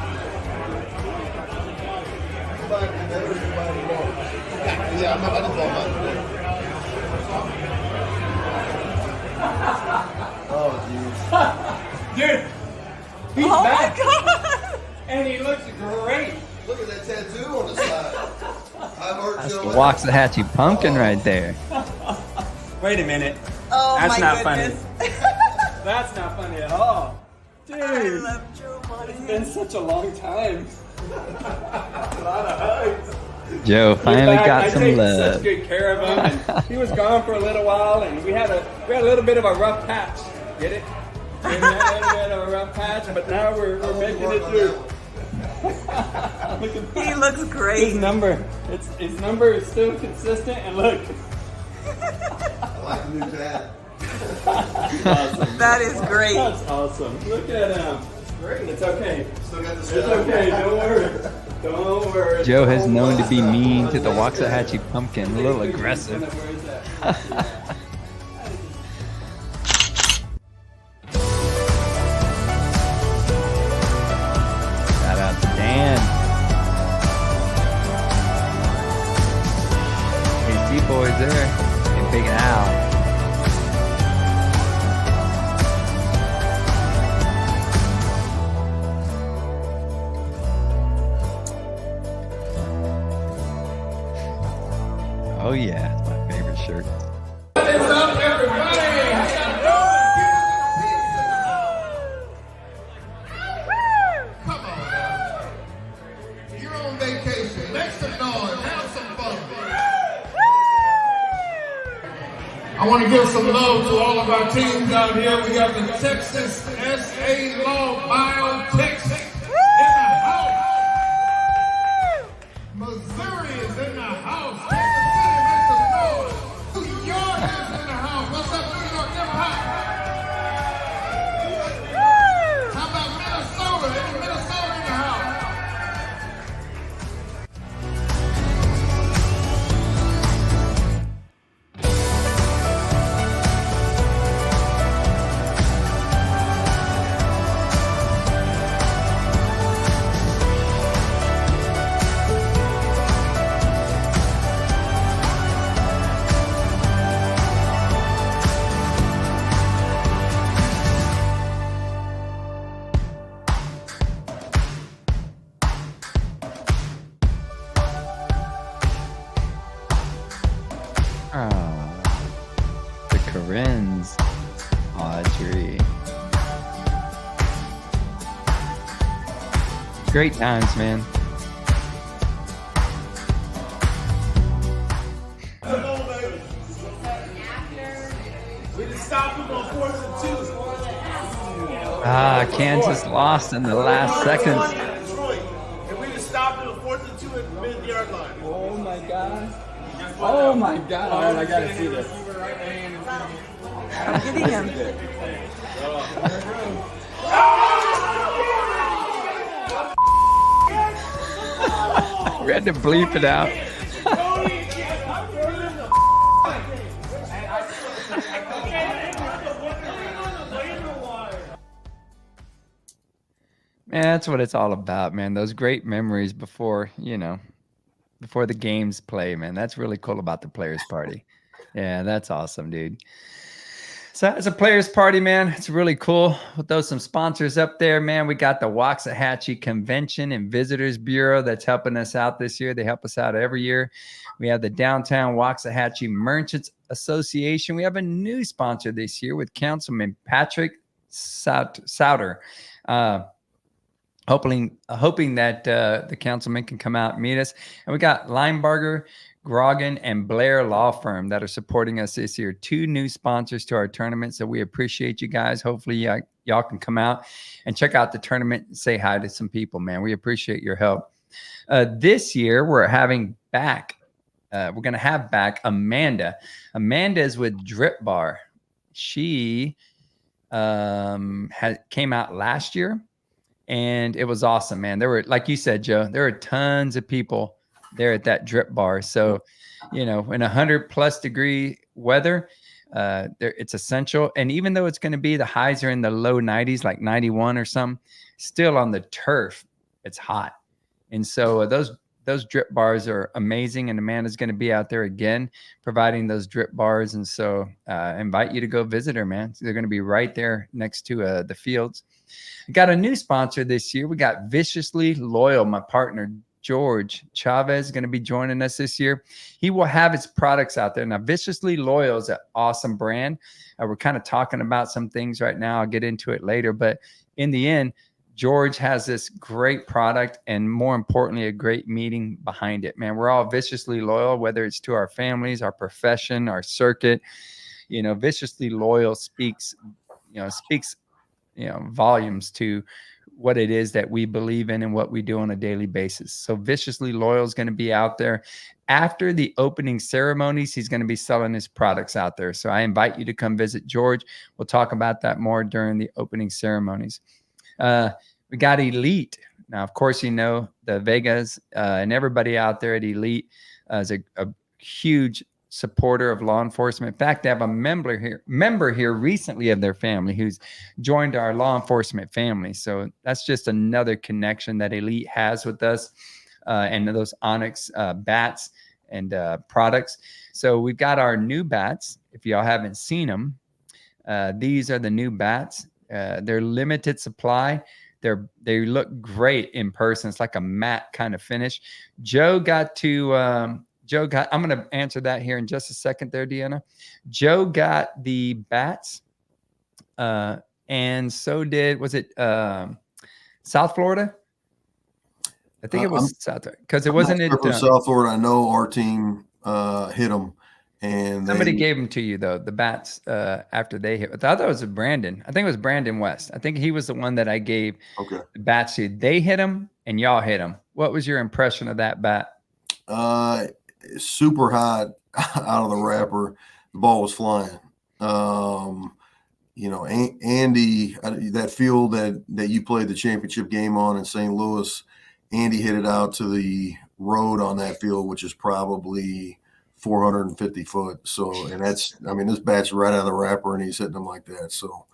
Yeah, I'm not Oh, Dude, he's Oh back. my God! And he looks great. jeez. Look at that tattoo on the side. That's the Waxahachie pumpkin right there. Wait a minute. Oh That's my not goodness. That's not funny at all. Dude, I love Joe it's Monahan. been such a long time. A lot of hugs. Joe finally He's back. got I some take love. such good care of him. And he was gone for a little while, and we had a little bit of a rough patch. Get it? We had a little bit of a rough patch, but now we're making it through. Look at that. He looks His great. number. His number is still consistent, and look. I like the new dad. Awesome. That is great. That's awesome. Look at him. Great. It's okay. Still got the It's stuff. okay. Don't worry. Don't worry. Joe has known to be mean to the Waxahachie pumpkin, a little aggressive. Where's that? Shout out to Dan. AC boys there, and Big Al. Oh yeah, it's my favorite shirt. Come on now. You're on vacation. Make some noise. Have some fun. I want to give some love to all of our teams out here. We got the Texas SA Law Biotech in the house. Missouri is in the house. Kansas City, make some noise. New York is in the house. What's up, New York? Give 'em high. How about Corinne's Audrey. Great times, man. Kansas lost in the last seconds. And we just stopped it 4-2 at the mid-yard line. Oh my God. Oh my God. All right, I gotta see this. I'm getting him. We had to bleep it out. Man, that's what it's all about, man. Those great memories before the games play, man. That's really cool about the Players Party. Yeah, that's awesome, dude. So as a Players Party, man, it's really cool. We'll throw some sponsors up there, man. We got the Waxahachie Convention and Visitors Bureau that's helping us out this year. They help us out every year. We have the Downtown Waxahachie Merchants Association. We have a new sponsor this year with Councilman Patrick Souter. Hoping that the councilman can come out and meet us. And we got Linebarger, Grogan, and Blair Law Firm that are supporting us this year. 2 new sponsors to our tournament. So we appreciate you guys. Hopefully y'all can come out and check out the tournament and say hi to some people, man. We appreciate your help. This year, we're having back, we're going to have back Amanda. Amanda is with Drip Bar. She came out last year. And it was awesome, man. There were, like you said, Joe, there were tons of people there at that Drip Bar. So, in 100+ degree weather, it's essential. And even though it's going to be, the highs are in the low 90s, like 91 or something, still on the turf, it's hot. And so those Drip Bars are amazing. And Amanda's going to be out there again, providing those Drip Bars. And so I invite you to go visit her, man. They're going to be right there next to the fields. We got a new sponsor this year. We got Viciously Loyal. My partner, George Chavez, is going to be joining us this year. He will have his products out there. Now, Viciously Loyal is an awesome brand. We're kind of talking about some things right now. I'll get into it later. But in the end, George has this great product and, more importantly, a great meeting behind it. Man, we're all viciously loyal, whether it's to our families, our profession, our circuit. Viciously Loyal speaks volumes to what it is that we believe in and what we do on a daily basis. So Viciously Loyal is going to be out there. After the opening ceremonies, he's going to be selling his products out there. So I invite you to come visit George. We'll talk about that more during the opening ceremonies. We got Elite. Now, of course, the Vegas and everybody out there at Elite is a huge supporter of law enforcement. In fact, I have a member here recently of their family who's joined our law enforcement family. So that's just another connection that Elite has with us and those Onyx bats and products. So we've got our new bats. If y'all haven't seen them, these are the new bats. They're limited supply. They look great in person. It's like a matte kind of finish. I'm going to answer that here in just a second there, Deanna. Joe got the bats, and so was it South Florida? I think it was South, because it wasn't it from South Florida. I know our team hit them, and somebody gave them to you though. The bats after they hit. I thought it was Brandon. I think it was Brandon West. I think he was the one that I gave the bats to. They hit them, and y'all hit them. What was your impression of that bat? Super hot out of the wrapper. The ball was flying. Andy, that field that you played the championship game on in St. Louis, Andy hit it out to the road on that field, which is probably 450 foot. So, and this bat's right out of the wrapper, and he's hitting them like that. So,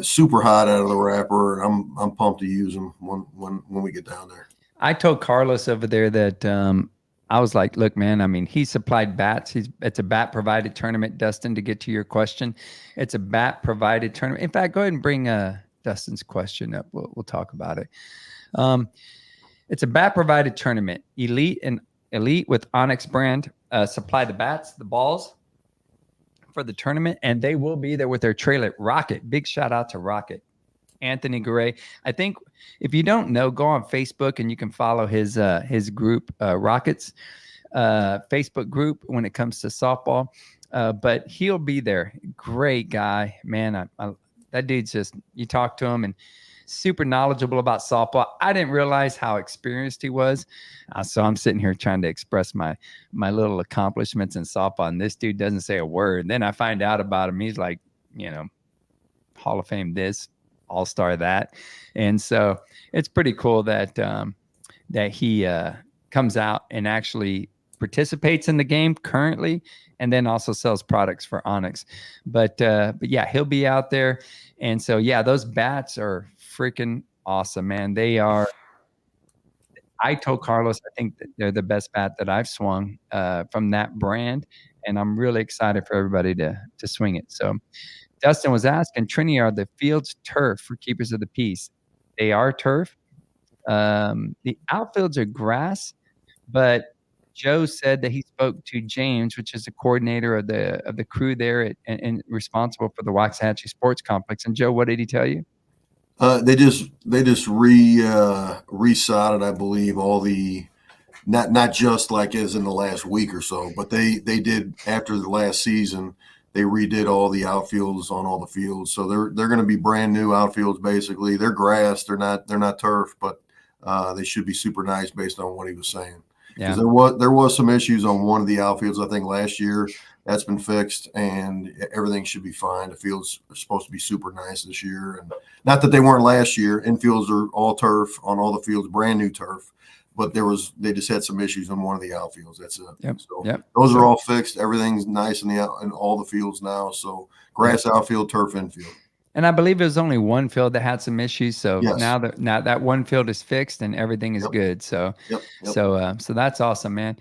super hot out of the wrapper. I'm pumped to use them when we get down there. I told Carlos over there that I was like, look, man, he supplied bats. It's a bat provided tournament, Dustin, to get to your question. It's a bat provided tournament. In fact, go ahead and bring Dustin's question up. We'll talk about it. It's a bat provided tournament. Elite with Onyx brand supply the bats, the balls for the tournament, and they will be there with their trailer. Rocket, big shout out to Rocket. Anthony Garay. I think if you don't know, go on Facebook and you can follow his group, Rockets Facebook group when it comes to softball. But he'll be there. Great guy, man. That dude's just, you talk to him and super knowledgeable about softball. I didn't realize how experienced he was. So I'm sitting here trying to express my little accomplishments in softball, and this dude doesn't say a word. Then I find out about him. He's like, Hall of Fame this, All-Star that. And so it's pretty cool that that he comes out and actually participates in the game currently, and then also sells products for Onyx. But yeah, he'll be out there. And so, yeah, those bats are freaking awesome, man. They are. I told Carlos, I think that they're the best bat that I've swung from that brand. And I'm really excited for everybody to swing it. So Dustin was asking, Trini, are the fields turf for keepers of the peace? They are turf. The outfields are grass, but Joe said that he spoke to James, which is the coordinator of the crew there and responsible for the Waxahachie Sports Complex. And Joe, what did he tell you? They just resodded, I believe, all the not just like as in the last week or so, but they did after the last season. They redid all the outfields on all the fields, so they're going to be brand new outfields. Basically, they're grass. They're not turf, but they should be super nice based on what he was saying. Yeah. There was some issues on one of the outfields, I think, last year. That's been fixed, and everything should be fine. The fields are supposed to be super nice this year, and not that they weren't last year. Infields are all turf on all the fields, brand new turf, but they just had some issues on one of the outfields. That's it. Yep. So those are all fixed. Everything's nice in all the fields now. So grass outfield, turf infield. And I believe it was only one field that had some issues. So yes. now that one field is fixed and everything is good. So, so that's awesome, man.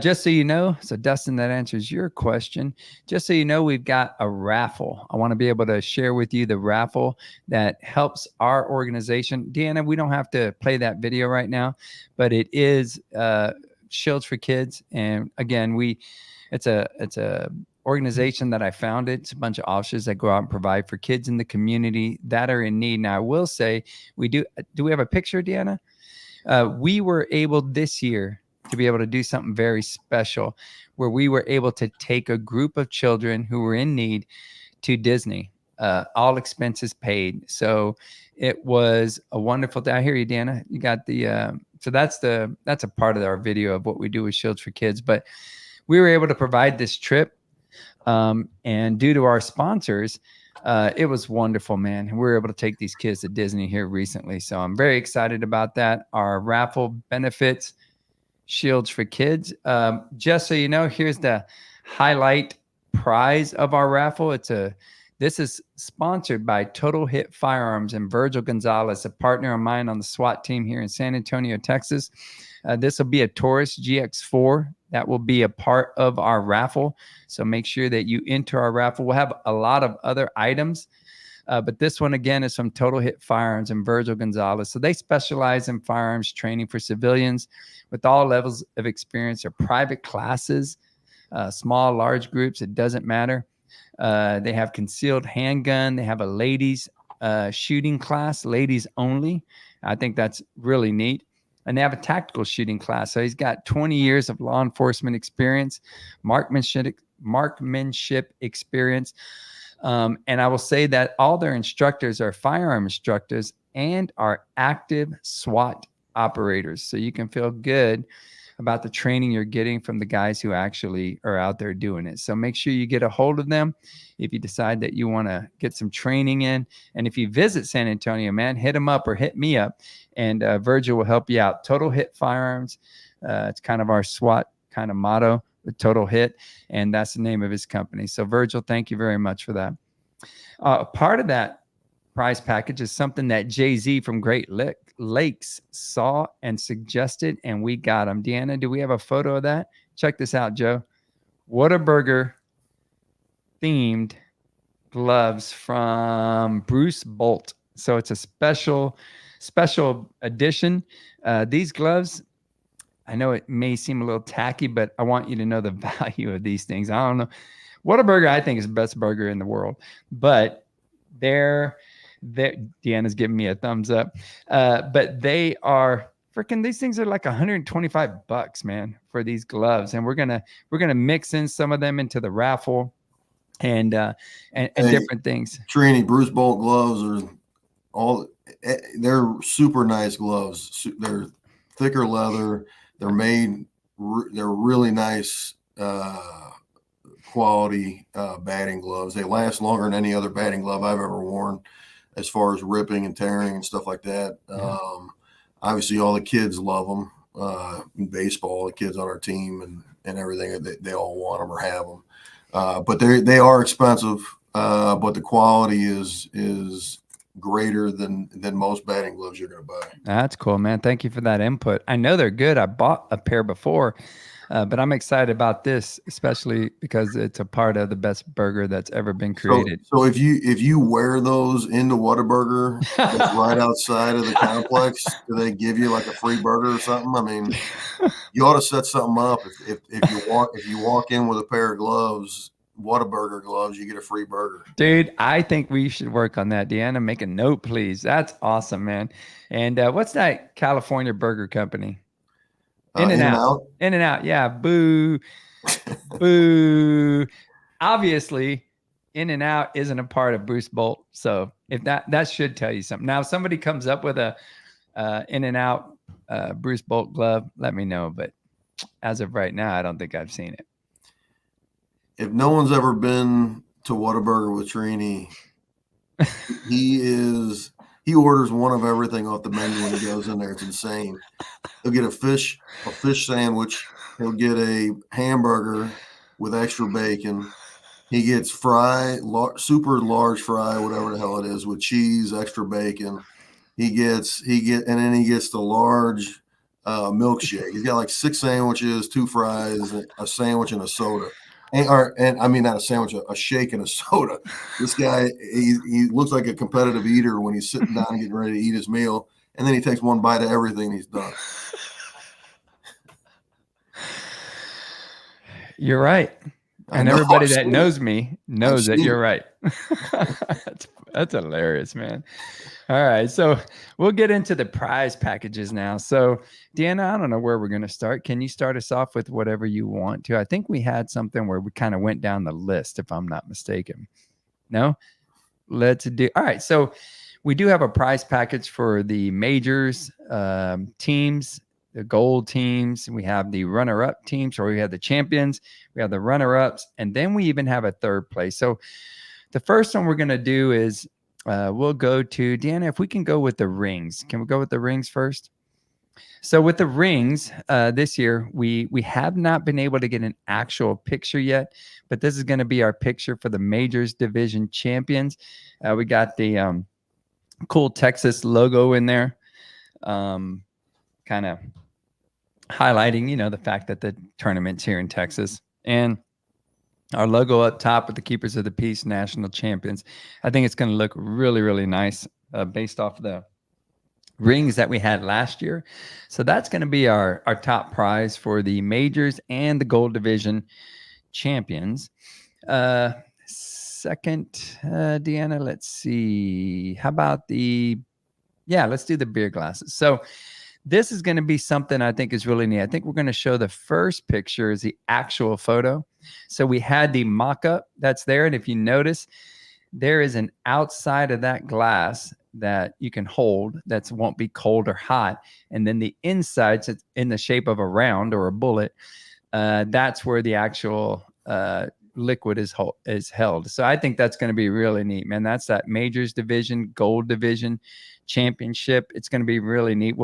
Just so you know, so Dustin, that answers your question. Just so you know, we've got a raffle. I want to be able to share with you the raffle that helps our organization. Deanna, we don't have to play that video right now, but it is Shields for Kids. And again, it's a organization that I founded. It's a bunch of officers that go out and provide for kids in the community that are in need. Now, I will say, do we have a picture, Deanna? We were able this year to be able to do something very special where we were able to take a group of children who were in need to Disney, all expenses paid. So it was a wonderful day. I hear you, Deanna. You got so that's a part of our video of what we do with Shields for Kids. But we were able to provide this trip. And due to our sponsors, it was wonderful, man. We were able to take these kids to Disney here recently. So I'm very excited about that. Our raffle benefits Shields for Kids. Just so you know, here's the highlight prize of our raffle. This is sponsored by Total Hit Firearms and Virgil Gonzalez, a partner of mine on the SWAT team here in San Antonio, Texas. This will be a Taurus GX4 that will be a part of our raffle. So make sure that you enter our raffle. We'll have a lot of other items, but this one, again, is from Total Hit Firearms and Virgil Gonzalez. So they specialize in firearms training for civilians with all levels of experience or private classes, small, large groups. It doesn't matter. They have concealed handgun. They have a ladies shooting class, ladies only. I think that's really neat. And they have a tactical shooting class. So he's got 20 years of law enforcement experience, marksmanship experience. And I will say that all their instructors are firearm instructors and are active SWAT operators. So you can feel good about the training you're getting from the guys who actually are out there doing it. So make sure you get a hold of them if you decide that you want to get some training in. And if you visit San Antonio, man, hit them up or hit me up, and Virgil will help you out. Total Hit Firearms. It's kind of our SWAT kind of motto, with Total Hit, and that's the name of his company. So Virgil, thank you very much for that. Part of that prize package is something that Jay-Z from Great Lakes saw and suggested, and we got him. Deanna, do we have a photo of that? Check this out, Joe. Whataburger themed gloves from Bruce Bolt. So it's a special edition. These gloves, I know it may seem a little tacky, but I want you to know the value of these things. I don't know. Whataburger, I think, is the best burger in the world, but Deanna's giving me a thumbs up. But they are freaking, these things are like $125, man, for these gloves. And we're gonna mix in some of them into the raffle and Hey, different things. Trini, Bruce Bolt gloves they're super nice gloves. They're thicker leather. They're made, they're really nice quality batting gloves. They last longer than any other batting glove I've ever worn, as far as ripping and tearing and stuff like that. Obviously, all the kids love them. In baseball, the kids on our team and everything, they all want them or have them. But they are expensive, but the quality is greater than most batting gloves you're going to buy. That's cool, man. Thank you for that input. I know they're good. I bought a pair before, but I'm excited about this, especially because it's a part of the best burger that's ever been created. So if you wear those into Whataburger right outside of the complex, do they give you like a free burger or something? I mean, you ought to set something up. If you walk in with a pair of gloves, Whataburger gloves, you get a free burger. Dude, I think we should work on that. Deanna, make a note, please. That's awesome, man. And what's that California burger company? In-N-Out. In-N-Out. Yeah. Boo. Boo. Obviously, In-N-Out isn't a part of Bruce Bolt. So if that should tell you something. Now, if somebody comes up with a In-N-Out Bruce Bolt glove, let me know. But as of right now, I don't think I've seen it. If no one's ever been to Whataburger with Trini, he orders one of everything off the menu when he goes in there. It's insane. He'll get a fish sandwich. He'll get a hamburger with extra bacon. He gets super large fry, whatever the hell it is, with cheese, extra bacon. And then he gets the large milkshake. He's got like 6 sandwiches, 2 fries, a sandwich, and a soda. And I mean, not a sandwich, a shake and a soda. This guy, he looks like a competitive eater when he's sitting down and getting ready to eat his meal. And then he takes one bite of everything and he's done. You're right. And everybody that knows me knows that you're right. That's hilarious, man. All right. So we'll get into the prize packages now. So Deanna, I don't know where we're going to start. Can you start us off with whatever you want to? I think we had something where we kind of went down the list, if I'm not mistaken. No? Let's do. All right. So we do have a prize package for the majors teams, the gold teams. We have the runner-up teams, or we have the champions. We have the runner-ups, and then we even have a third place. So the first one we're going to do is we'll go to Deanna. If we can go with the rings, can we go with the rings first? So with the rings this year, we have not been able to get an actual picture yet, but this is going to be our picture for the majors division champions. We got the cool Texas logo in there, kind of highlighting, the fact that the tournament's here in Texas, and our logo up top with the Keepers of the Peace national champions. I think it's going to look really, really nice based off the rings that we had last year. So that's going to be our top prize for the majors and the gold division champions. Second, Deanna, let's see. How about let's do the beer glasses. So this is going to be something I think is really neat. I think we're going to show the first picture is the actual photo. So we had the mock-up that's there. And if you notice, there is an outside of that glass that you can hold that won't be cold or hot. And then the inside's in the shape of a round or a bullet. That's where the actual liquid is held. So I think that's going to be really neat, man. That's that majors division, gold division championship. It's going to be really neat.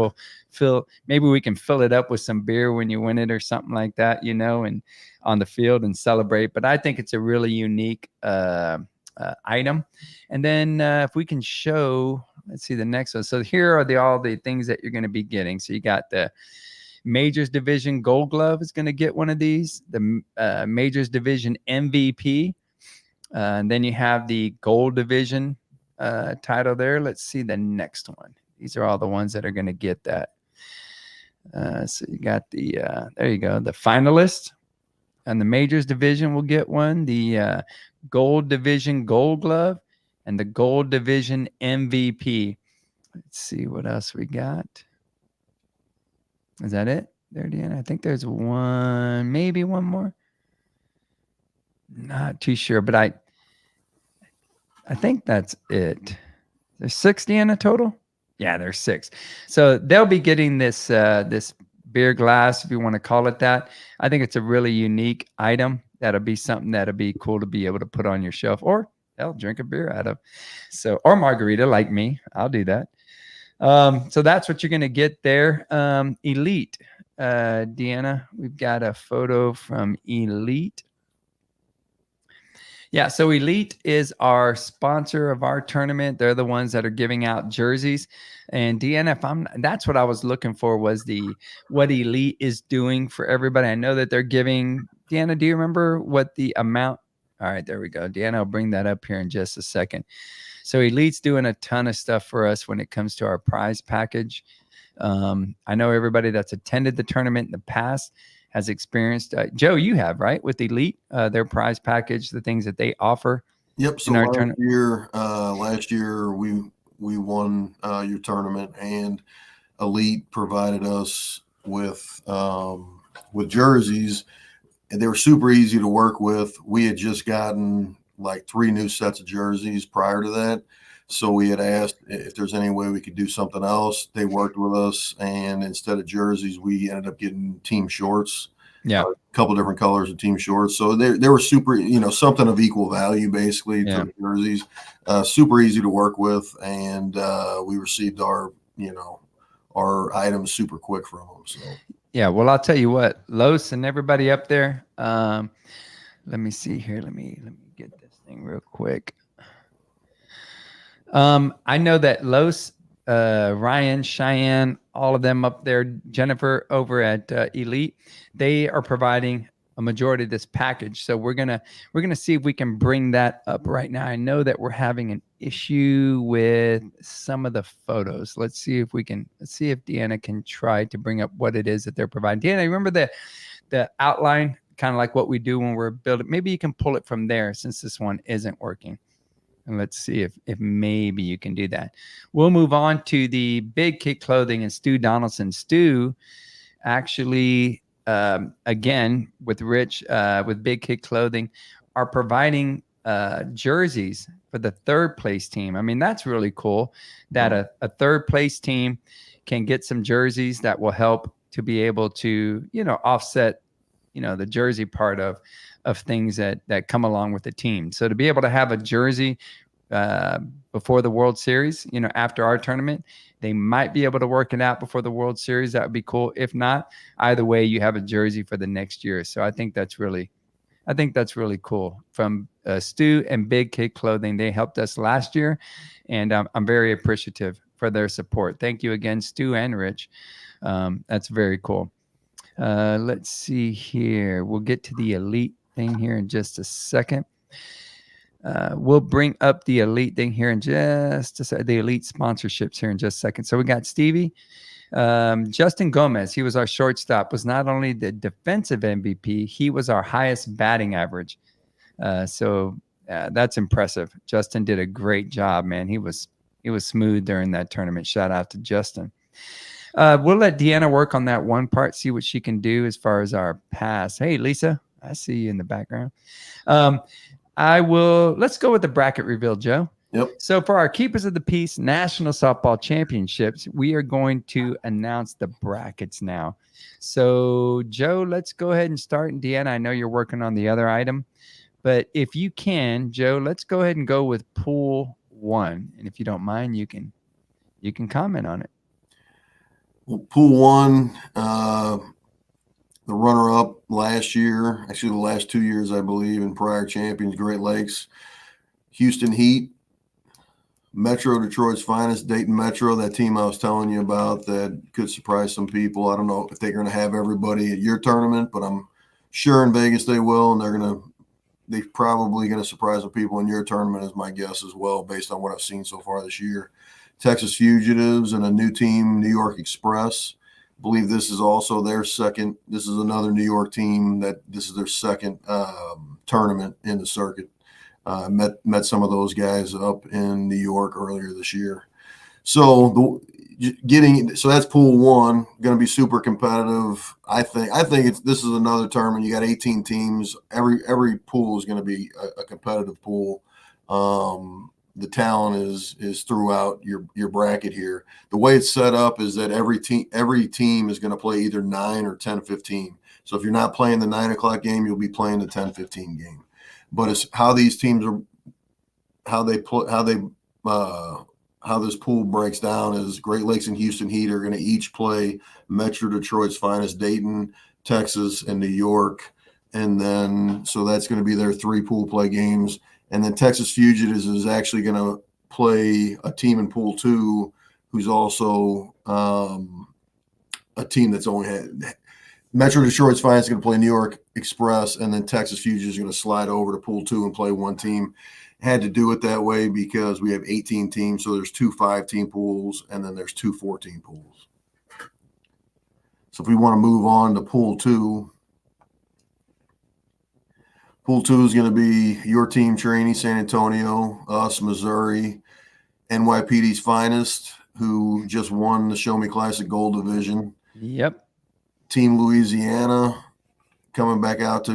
Maybe we can fill it up with some beer when you win it or something like that, and on the field and celebrate. But I think it's a really unique item. And then if we can show, let's see the next one. So here are all the things that you're going to be getting. So you got the majors division gold glove is going to get one of these, the majors division MVP. And then you have the gold division title there. Let's see the next one. These are all the ones that are going to get that. So you got the there you go, the finalist and the majors division will get one, the gold division gold glove, and the gold division MVP. Let's see what else we got. Is that it there, Deanna? I think there's one, maybe one more. Not too sure, but I think that's it. There's 6, Deanna, total? Yeah, there's 6. So they'll be getting this this beer glass, if you want to call it that. I think it's a really unique item. That'll be something that'll be cool to be able to put on your shelf, or they'll drink a beer out of. So, or margarita like me. I'll do that. So that's what you're going to get there. Elite, Deanna, we've got a photo from Elite. Yeah, so Elite is our sponsor of our tournament. They're the ones that are giving out jerseys. And Deanna, that's what I was looking for, was what Elite is doing for everybody. I know that they're giving. Deanna, do you remember what the amount? All right, there we go. Deanna, I'll bring that up here in just a second. So Elite's doing a ton of stuff for us when it comes to our prize package. I know everybody that's attended the tournament in the past has experienced. Joe, you have, right, with Elite, their prize package, the things that they offer. Yep. So last year we won your tournament, and Elite provided us with jerseys, and they were super easy to work with. We had just gotten like 3 new sets of jerseys prior to that. So we had asked if there's any way we could do something else. They worked with us, and instead of jerseys, we ended up getting team shorts. Yeah, a couple different colors of team shorts. So they were super, something of equal value basically to the jerseys. Super easy to work with, and we received our items super quick from them. So yeah, well, I'll tell you what, Los and everybody up there. Let me see here. Let me get this thing real quick. I know that Los, Ryan, Cheyenne, all of them up there, Jennifer over at Elite, they are providing a majority of this package. So we're gonna see if we can bring that up right now. I know that we're having an issue with some of the photos. Let's see if Deanna can try to bring up what it is that they're providing. Deanna, remember the outline, kind of like what we do when we're building. Maybe you can pull it from there since this one isn't working. And let's see if maybe you can do that. We'll move on to the Big Kid Clothing and Stu Donaldson. Stu actually, again, with Rich, with Big Kid Clothing, are providing jerseys for the 3rd place team. I mean, that's really cool that a 3rd place team can get some jerseys that will help to be able to, offset, the jersey part of things that come along with the team. So to be able to have a jersey before the World Series, after our tournament, they might be able to work it out before the World Series. That would be cool. If not, either way, you have a jersey for the next year. So I think that's really cool. From Stu and Big Kid Clothing, they helped us last year, and I'm very appreciative for their support. Thank you again, Stu and Rich. That's very cool. Let's see here. We'll get to the Elite thing here in just a second. We'll bring up the Elite thing here in just a second. The Elite sponsorships here in just a second. So we got Stevie. Justin Gomez, he was our shortstop, was not only the defensive MVP, he was our highest batting average. So that's impressive. Justin did a great job, man. He was smooth during that tournament. Shout out to Justin. We'll let Deanna work on that one part, see what she can do as far as our pass. Hey, Lisa, I see you in the background. Let's go with the bracket reveal, Joe. Yep. So for our Keepers of the Peace National Softball Championships, we are going to announce the brackets now. So, Joe, let's go ahead and start. And Deanna, I know you're working on the other item, but if you can, Joe, let's go ahead and go with Pool 1. And if you don't mind, you can comment on it. Well, Pool 1, the runner-up last year, actually the last 2 years, I believe, and prior champions, Great Lakes, Houston Heat, Metro Detroit's finest, Dayton Metro, that team I was telling you about that could surprise some people. I don't know if they're going to have everybody at your tournament, but I'm sure in Vegas they will, and they're probably going to surprise some people in your tournament, is my guess as well, based on what I've seen so far this year. Texas Fugitives and a new team, New York Express. believe this is also their second. This is another New York team that this is their second tournament in the circuit. Met some of those guys up in New York earlier this year. So so that's pool one, going to be super competitive. I think this is another tournament. You got 18 teams. Every pool is going to be a competitive pool. The talent is throughout your bracket here. The way it's set up is that every team is going to play either 9 or 10-15. So if you're not playing the 9 o'clock game, you'll be playing the 10-15 game. But it's how these teams are, how this pool breaks down is Great Lakes and Houston Heat are going to each play Metro Detroit's finest, Dayton, Texas, and New York. And then, so that's going to be their 3 pool play games. And then Texas Fugitives is actually going to play a team in pool 2 who's also a team that's only had Metro Detroit's finest is going to play New York Express, and then Texas Fugitives is going to slide over to pool 2 and play one team. Had to do it that way because we have 18 teams, so there's 2 5-team pools, and then there's 2 14 pools. So if we want to move on to pool 2, pool 2 is going to be your team, Trini, San Antonio, us, Missouri, NYPD's finest, who just won the Show Me Classic Gold Division. Yep. Team Louisiana coming back out to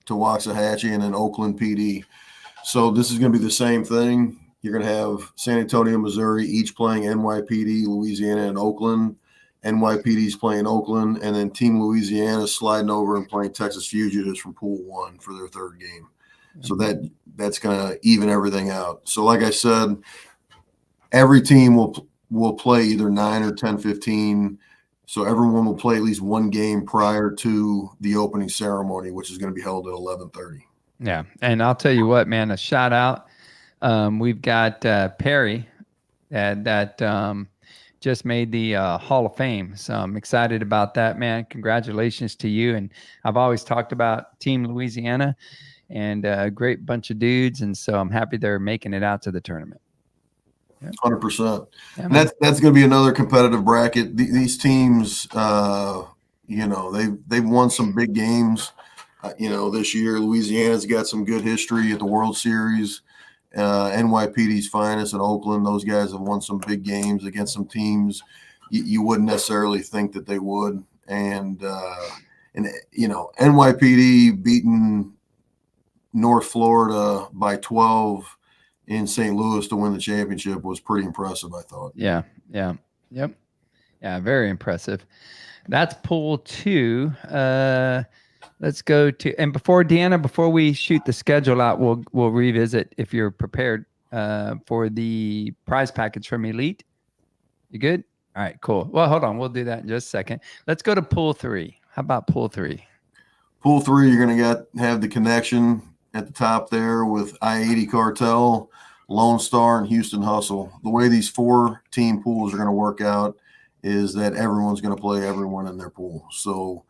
Waxahachie, and then Oakland PD. So this is going to be the same thing. You're going to have San Antonio, Missouri, each playing NYPD, Louisiana, and Oakland. NYPD's playing Oakland, and then Team Louisiana sliding over and playing Texas Fugitives from Pool 1 for their 3rd game. So that's going to even everything out. So like I said, every team will play either 9 or 10-15. So everyone will play at least one game prior to the opening ceremony, which is going to be held at 11:30. Yeah, and I'll tell you what, man, a shout out. We've got Perry that just made the Hall of Fame. So I'm excited about that, man. Congratulations to you. And I've always talked about Team Louisiana and a great bunch of dudes. And so I'm happy they're making it out to the tournament. 100%. Yeah, and that's going to be another competitive bracket. These teams, they've won some big games. This year, Louisiana's got some good history at the World Series. NYPD's finest in Oakland, those guys have won some big games against some teams you wouldn't necessarily think that they would. And NYPD beating North Florida by 12 in St. Louis to win the championship was pretty impressive, I thought. Yeah. Very impressive. That's pool 2. Let's go to, and before we shoot the schedule out, we'll revisit if you're prepared for the prize package from Elite. You good? All right, cool. Well, hold on. We'll do that in just a second. Let's go to pool 3. How about pool 3? Pool 3, you're going to have the connection at the top there with I-80 Cartel, Lone Star, and Houston Hustle. The way these 4-team pools are going to work out is that everyone's going to play everyone in their pool. So,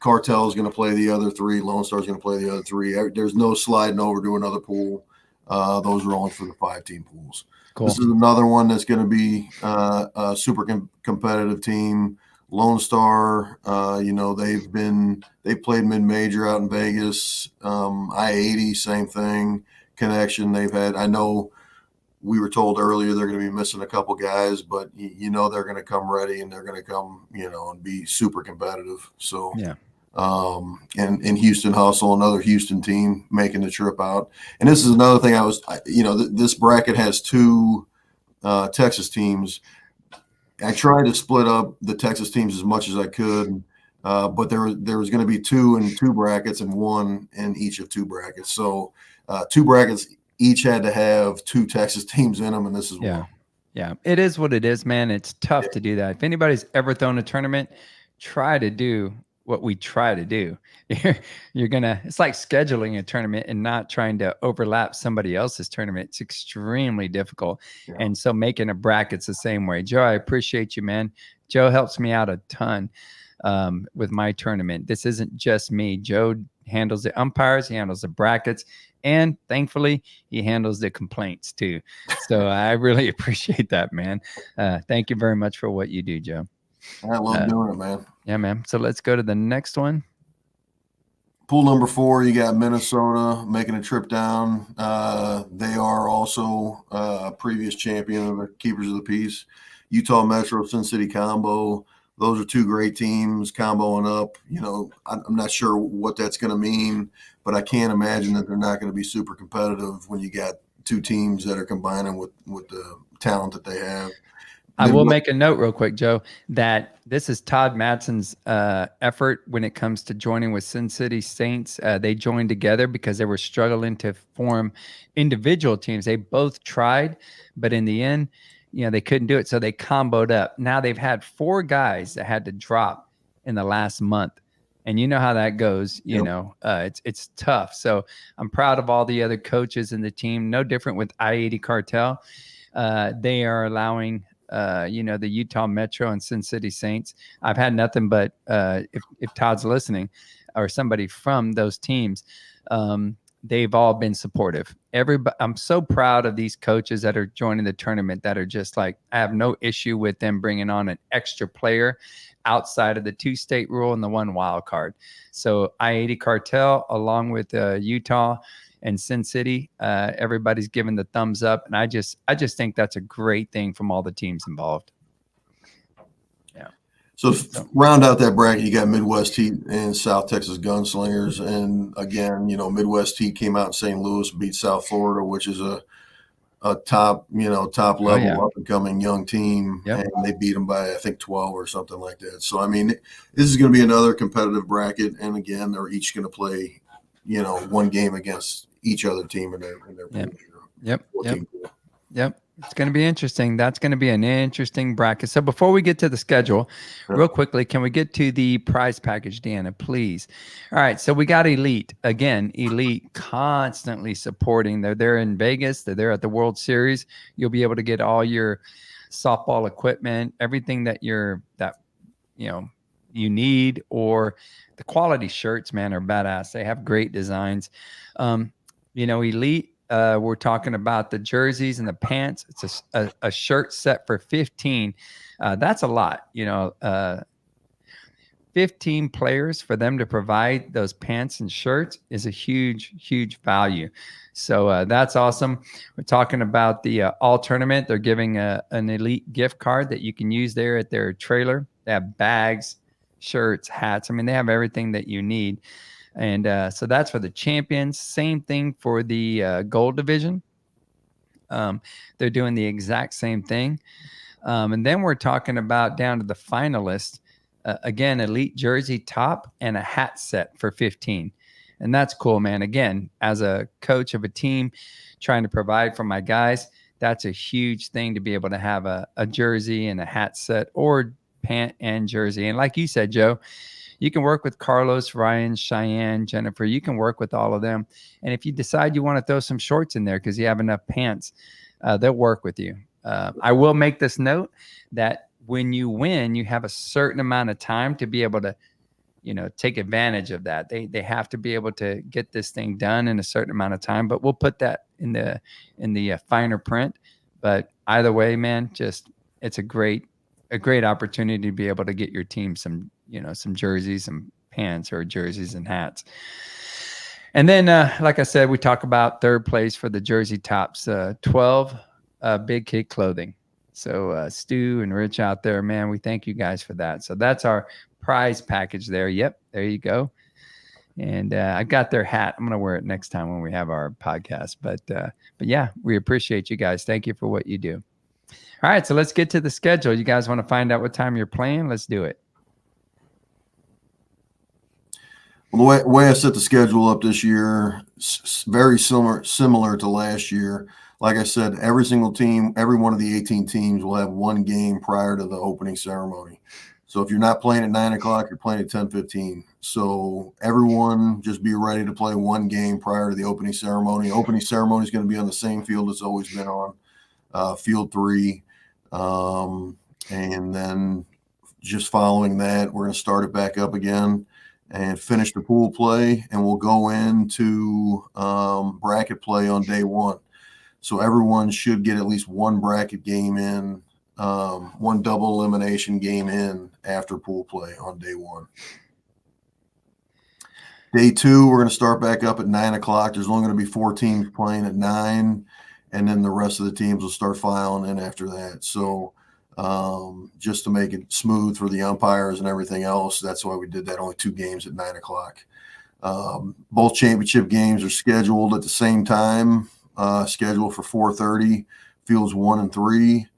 Cartel is going to play the other 3. Lone Star is going to play the other 3. There's no sliding over to another pool. Those are only for the 5-team pools. Cool. This is another one that's going to be a super competitive team. Lone Star, they've played mid-major out in Vegas. I-80, same thing. Connection they've had. I know we were told earlier they're going to be missing a couple guys, but they're going to come ready and they're going to come, and be super competitive. So yeah. And Houston Hustle, another Houston team making the trip out. And this is another thing this bracket has 2 Texas teams. I tried to split up the Texas teams as much as I could, but there was going to be 2 in 2 brackets and 1 in each of 2 brackets. So 2 brackets each had to have 2 Texas teams in them, and this is one. Yeah, it is what it is, man. It's tough to do that. If anybody's ever thrown a tournament, try to do what we try to do. It's like scheduling a tournament and not trying to overlap somebody else's tournament. It's extremely difficult. Yeah. And so making a bracket's the same way. Joe, I appreciate you, man. Joe helps me out a ton with my tournament. This isn't just me. Joe handles the umpires, he handles the brackets, and thankfully he handles the complaints too. So I really appreciate that, man. Thank you very much for what you do, Joe. I love doing it, man. Yeah, man. So let's go to the next one. Pool number 4, you got Minnesota making a trip down. They are also a previous champion of the Keepers of the Peace. Utah Metro, Sin City combo. Those are 2 great teams comboing up. You know, I'm not sure what that's going to mean, but I can't imagine that they're not going to be super competitive when you got 2 teams that are combining with the talent that they have. I will make a note real quick, Joe, that this is Todd Madsen's effort when it comes to joining with Sin City Saints. They joined together because they were struggling to form individual teams. They both tried, but in the end, you know, they couldn't do it. So they comboed up. Now they've had 4 guys that had to drop in the last month. And you know how that goes, you know, it's tough. So I'm proud of all the other coaches in the team. No different with I-80 Cartel. They are allowing you know, the Utah Metro and Sin City Saints. I've had nothing but if Todd's listening or somebody from those teams, they've all been supportive. Everybody, I'm so proud of these coaches that are joining the tournament that are just like, I have no issue with them bringing on an extra player outside of the 2-state rule and the 1 wild card. So I-80 Cartel along with Utah and Sin City, everybody's giving the thumbs up, and I just think that's a great thing from all the teams involved. Yeah. So round out that bracket, you got Midwest Heat and South Texas Gunslingers, and again, you know, Midwest Heat came out in St. Louis, beat South Florida, which is a top level up and coming young team, and they beat them by I think 12 or something like that. So I mean, this is going to be another competitive bracket, and again, they're each going to play, you know, 1 game against each other team in their pool. Yep. It's going to be interesting. That's going to be an interesting bracket. So before we get to the schedule, real quickly, can we get to the prize package, Deanna, please? All right. So we got Elite. Again, Elite constantly supporting. They're there in Vegas. They're there at the World Series. You'll be able to get all your softball equipment, everything that you need, or the quality shirts, man, are badass. They have great designs. You know, Elite, we're talking about the jerseys and the pants. It's a shirt set for 15. That's a lot, you know, 15 players for them to provide those pants and shirts is a huge, huge value. So that's awesome. We're talking about the all tournament. They're giving an Elite gift card that you can use there at their trailer. They have bags, shirts, hats. I mean, they have everything that you need. And so that's for the champions. Same thing for the gold division. They're doing the exact same thing. And then we're talking about down to the finalists. Again, Elite jersey top and a hat set for 15. And that's cool, man. Again, as a coach of a team trying to provide for my guys, that's a huge thing to be able to have a jersey and a hat set, or pant and jersey. And like you said, Joe, you can work with Carlos, Ryan, Cheyenne, Jennifer. You can work with all of them. And if you decide you want to throw some shorts in there because you have enough pants, they'll work with you. I will make this note that when you win, you have a certain amount of time to be able to, you know, take advantage of that. They have to be able to get this thing done in a certain amount of time, but we'll put that in the finer print. But either way, man, just it's a great opportunity to be able to get your team some jerseys, some pants, or jerseys and hats. And then, like I said, we talk about 3rd place for the jersey tops, 12 Big Kid Clothing. So Stu and Rich out there, man, we thank you guys for that. So that's our prize package there. Yep, there you go. And I got their hat. I'm going to wear it next time when we have our podcast. But yeah, we appreciate you guys. Thank you for what you do. All right, so let's get to the schedule. You guys want to find out what time you're playing? Let's do it. Well, the way I set the schedule up this year, very similar to last year. Like I said, every single team, every one of the 18 teams will have 1 game prior to the opening ceremony. So if you're not playing at 9 o'clock, you're playing at 10:15. So everyone just be ready to play 1 game prior to the opening ceremony. Opening ceremony is going to be on the same field it's always been on, Field 3. And then just following that, we're going to start it back up again. and finish the pool play, and we'll go into bracket play on day one. So everyone should get at least one bracket game in, one double elimination game in after pool play on day one. Day two, we're going to start back up at 9 o'clock. There's only going to be 4 teams playing at 9, and then the rest of the teams will start filing in after that. So just to make it smooth for the umpires and everything else, that's why we did that. Only 2 games at 9 o'clock. Both championship games are scheduled at the same time, scheduled for 4:30, fields 1 and 3.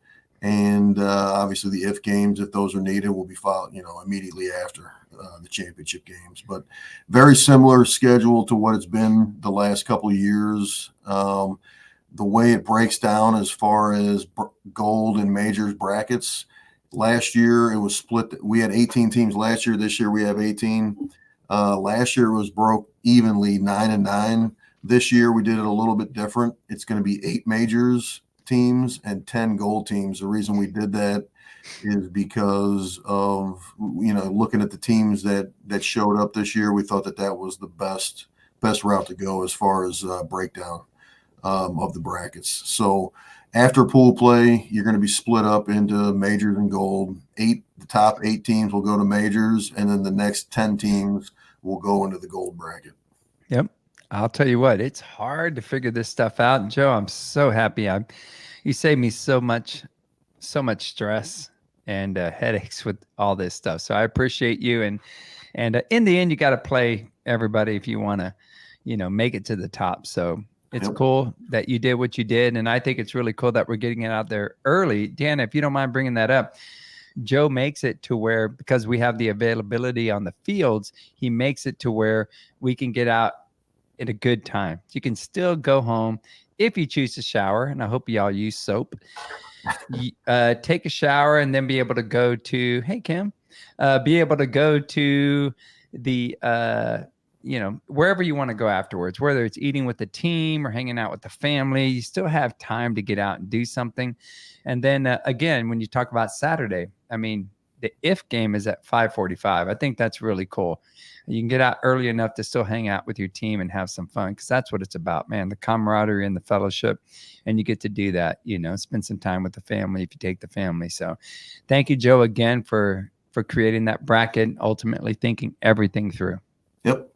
And obviously the if games, if those are needed, will be filed, immediately after the championship games. But very similar schedule to what it's been the last couple of years. The way it breaks down as far as gold and majors brackets, last year it was split. We had 18 teams last year. This year we have 18. Last year it was broke evenly 9 and 9. This year we did it a little bit different. It's going to be 8 majors teams and 10 gold teams. The reason we did that is because of, looking at the teams that showed up this year, we thought that was the best route to go as far as breakdown of the brackets. So after pool play, you're going to be split up into majors and gold. The top 8 teams will go to majors, and then the next 10 teams will go into the gold bracket. Yep. I'll tell you what, it's hard to figure this stuff out. And Joe, I'm so happy. You saved me so much stress and headaches with all this stuff. So I appreciate you. And in the end, you got to play everybody if you want to, make it to the top. So it's cool that you did what you did. And I think it's really cool that we're getting it out there early. Deanna, if you don't mind bringing that up, Joe makes it to where, because we have the availability on the fields, he makes it to where we can get out at a good time. You can still go home if you choose to shower, and I hope you all use soap. Take a shower and then be able to go to, hey Kim, be able to go to the wherever you want to go afterwards, whether it's eating with the team or hanging out with the family. You still have time to get out and do something. And then again, when you talk about Saturday, I mean, the if game is at 5:45. I think that's really cool. You can get out early enough to still hang out with your team and have some fun, because that's what it's about, man, the camaraderie and the fellowship. And you get to do that, spend some time with the family if you take the family. So thank you, Joe, again, for creating that bracket, ultimately thinking everything through. Yep.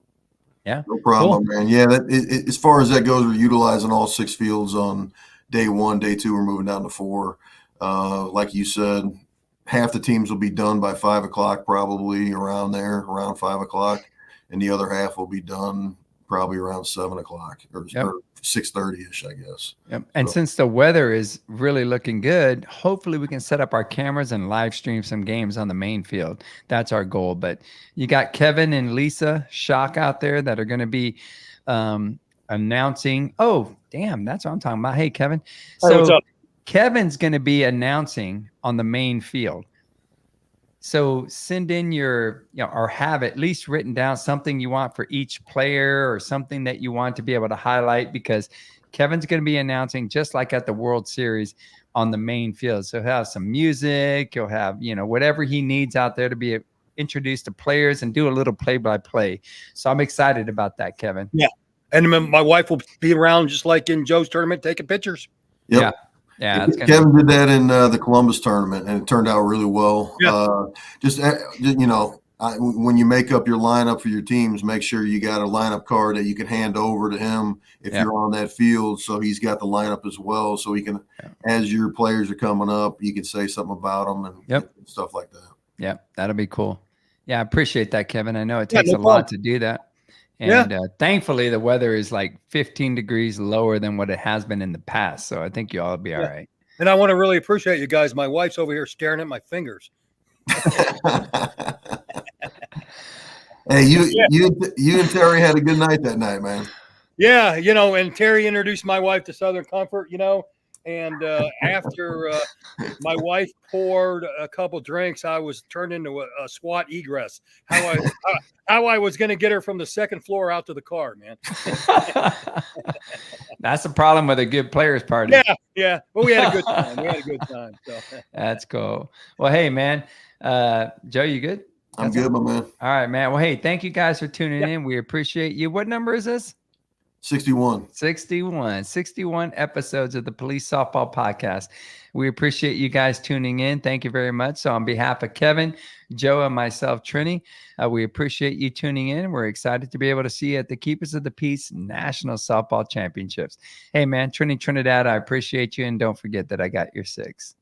Yeah. No problem, Cool. man. Yeah, as far as that goes, we're utilizing all 6 fields on day 1. Day 2, we're moving down to 4. Like you said, half the teams will be done by 5 o'clock, probably around 5 o'clock. And the other half will be done probably around 7 o'clock or 6:30-ish, I guess. Yep. And since the weather is really looking good, hopefully we can set up our cameras and live stream some games on the main field. That's our goal. But you got Kevin and Lisa Schoch out there that are going to be announcing. Oh, damn, that's what I'm talking about. Hey, Kevin. Hey, what's up? Kevin's going to be announcing on the main field. So send in or have at least written down something you want for each player or something that you want to be able to highlight, because Kevin's going to be announcing just like at the World Series on the main field. So he'll have some music, he'll have, whatever he needs out there to be introduced to players and do a little play-by-play. So I'm excited about that, Kevin. Yeah. And my wife will be around just like in Joe's tournament, taking pictures. Yep. Yeah. Kevin did that in the Columbus tournament, and it turned out really well. Yeah. When you make up your lineup for your teams, make sure you got a lineup card that you can hand over to him if you're on that field. So he's got the lineup as well. So he can, as your players are coming up, you can say something about them and stuff like that. Yeah, that'll be cool. Yeah, I appreciate that, Kevin. I know it takes a lot to do that. And thankfully, the weather is like 15 degrees lower than what it has been in the past. So I think you all will be all right. And I want to really appreciate you guys. My wife's over here staring at my fingers. Hey, you and Terry had a good night that night, man. Yeah, and Terry introduced my wife to Southern Comfort, and after my wife poured a couple drinks, I was turned into a SWAT egress. How I was going to get her from the second floor out to the car, man. That's the problem with a good players party. Yeah. Well, we had a good time. So. That's cool. Well, hey, man, Joe, you good? I'm good, my man. All right, man. Well, hey, thank you guys for tuning in. We appreciate you. What number is this? 61. 61 episodes of the Police Softball Podcast. We appreciate you guys tuning in. Thank you very much. So on behalf of Kevin, Joe, and myself, Trini, we appreciate you tuning in. We're excited to be able to see you at the Keepers of the Peace National Softball Championships. Hey, man, Trinidad, I appreciate you. And don't forget that I got your 6.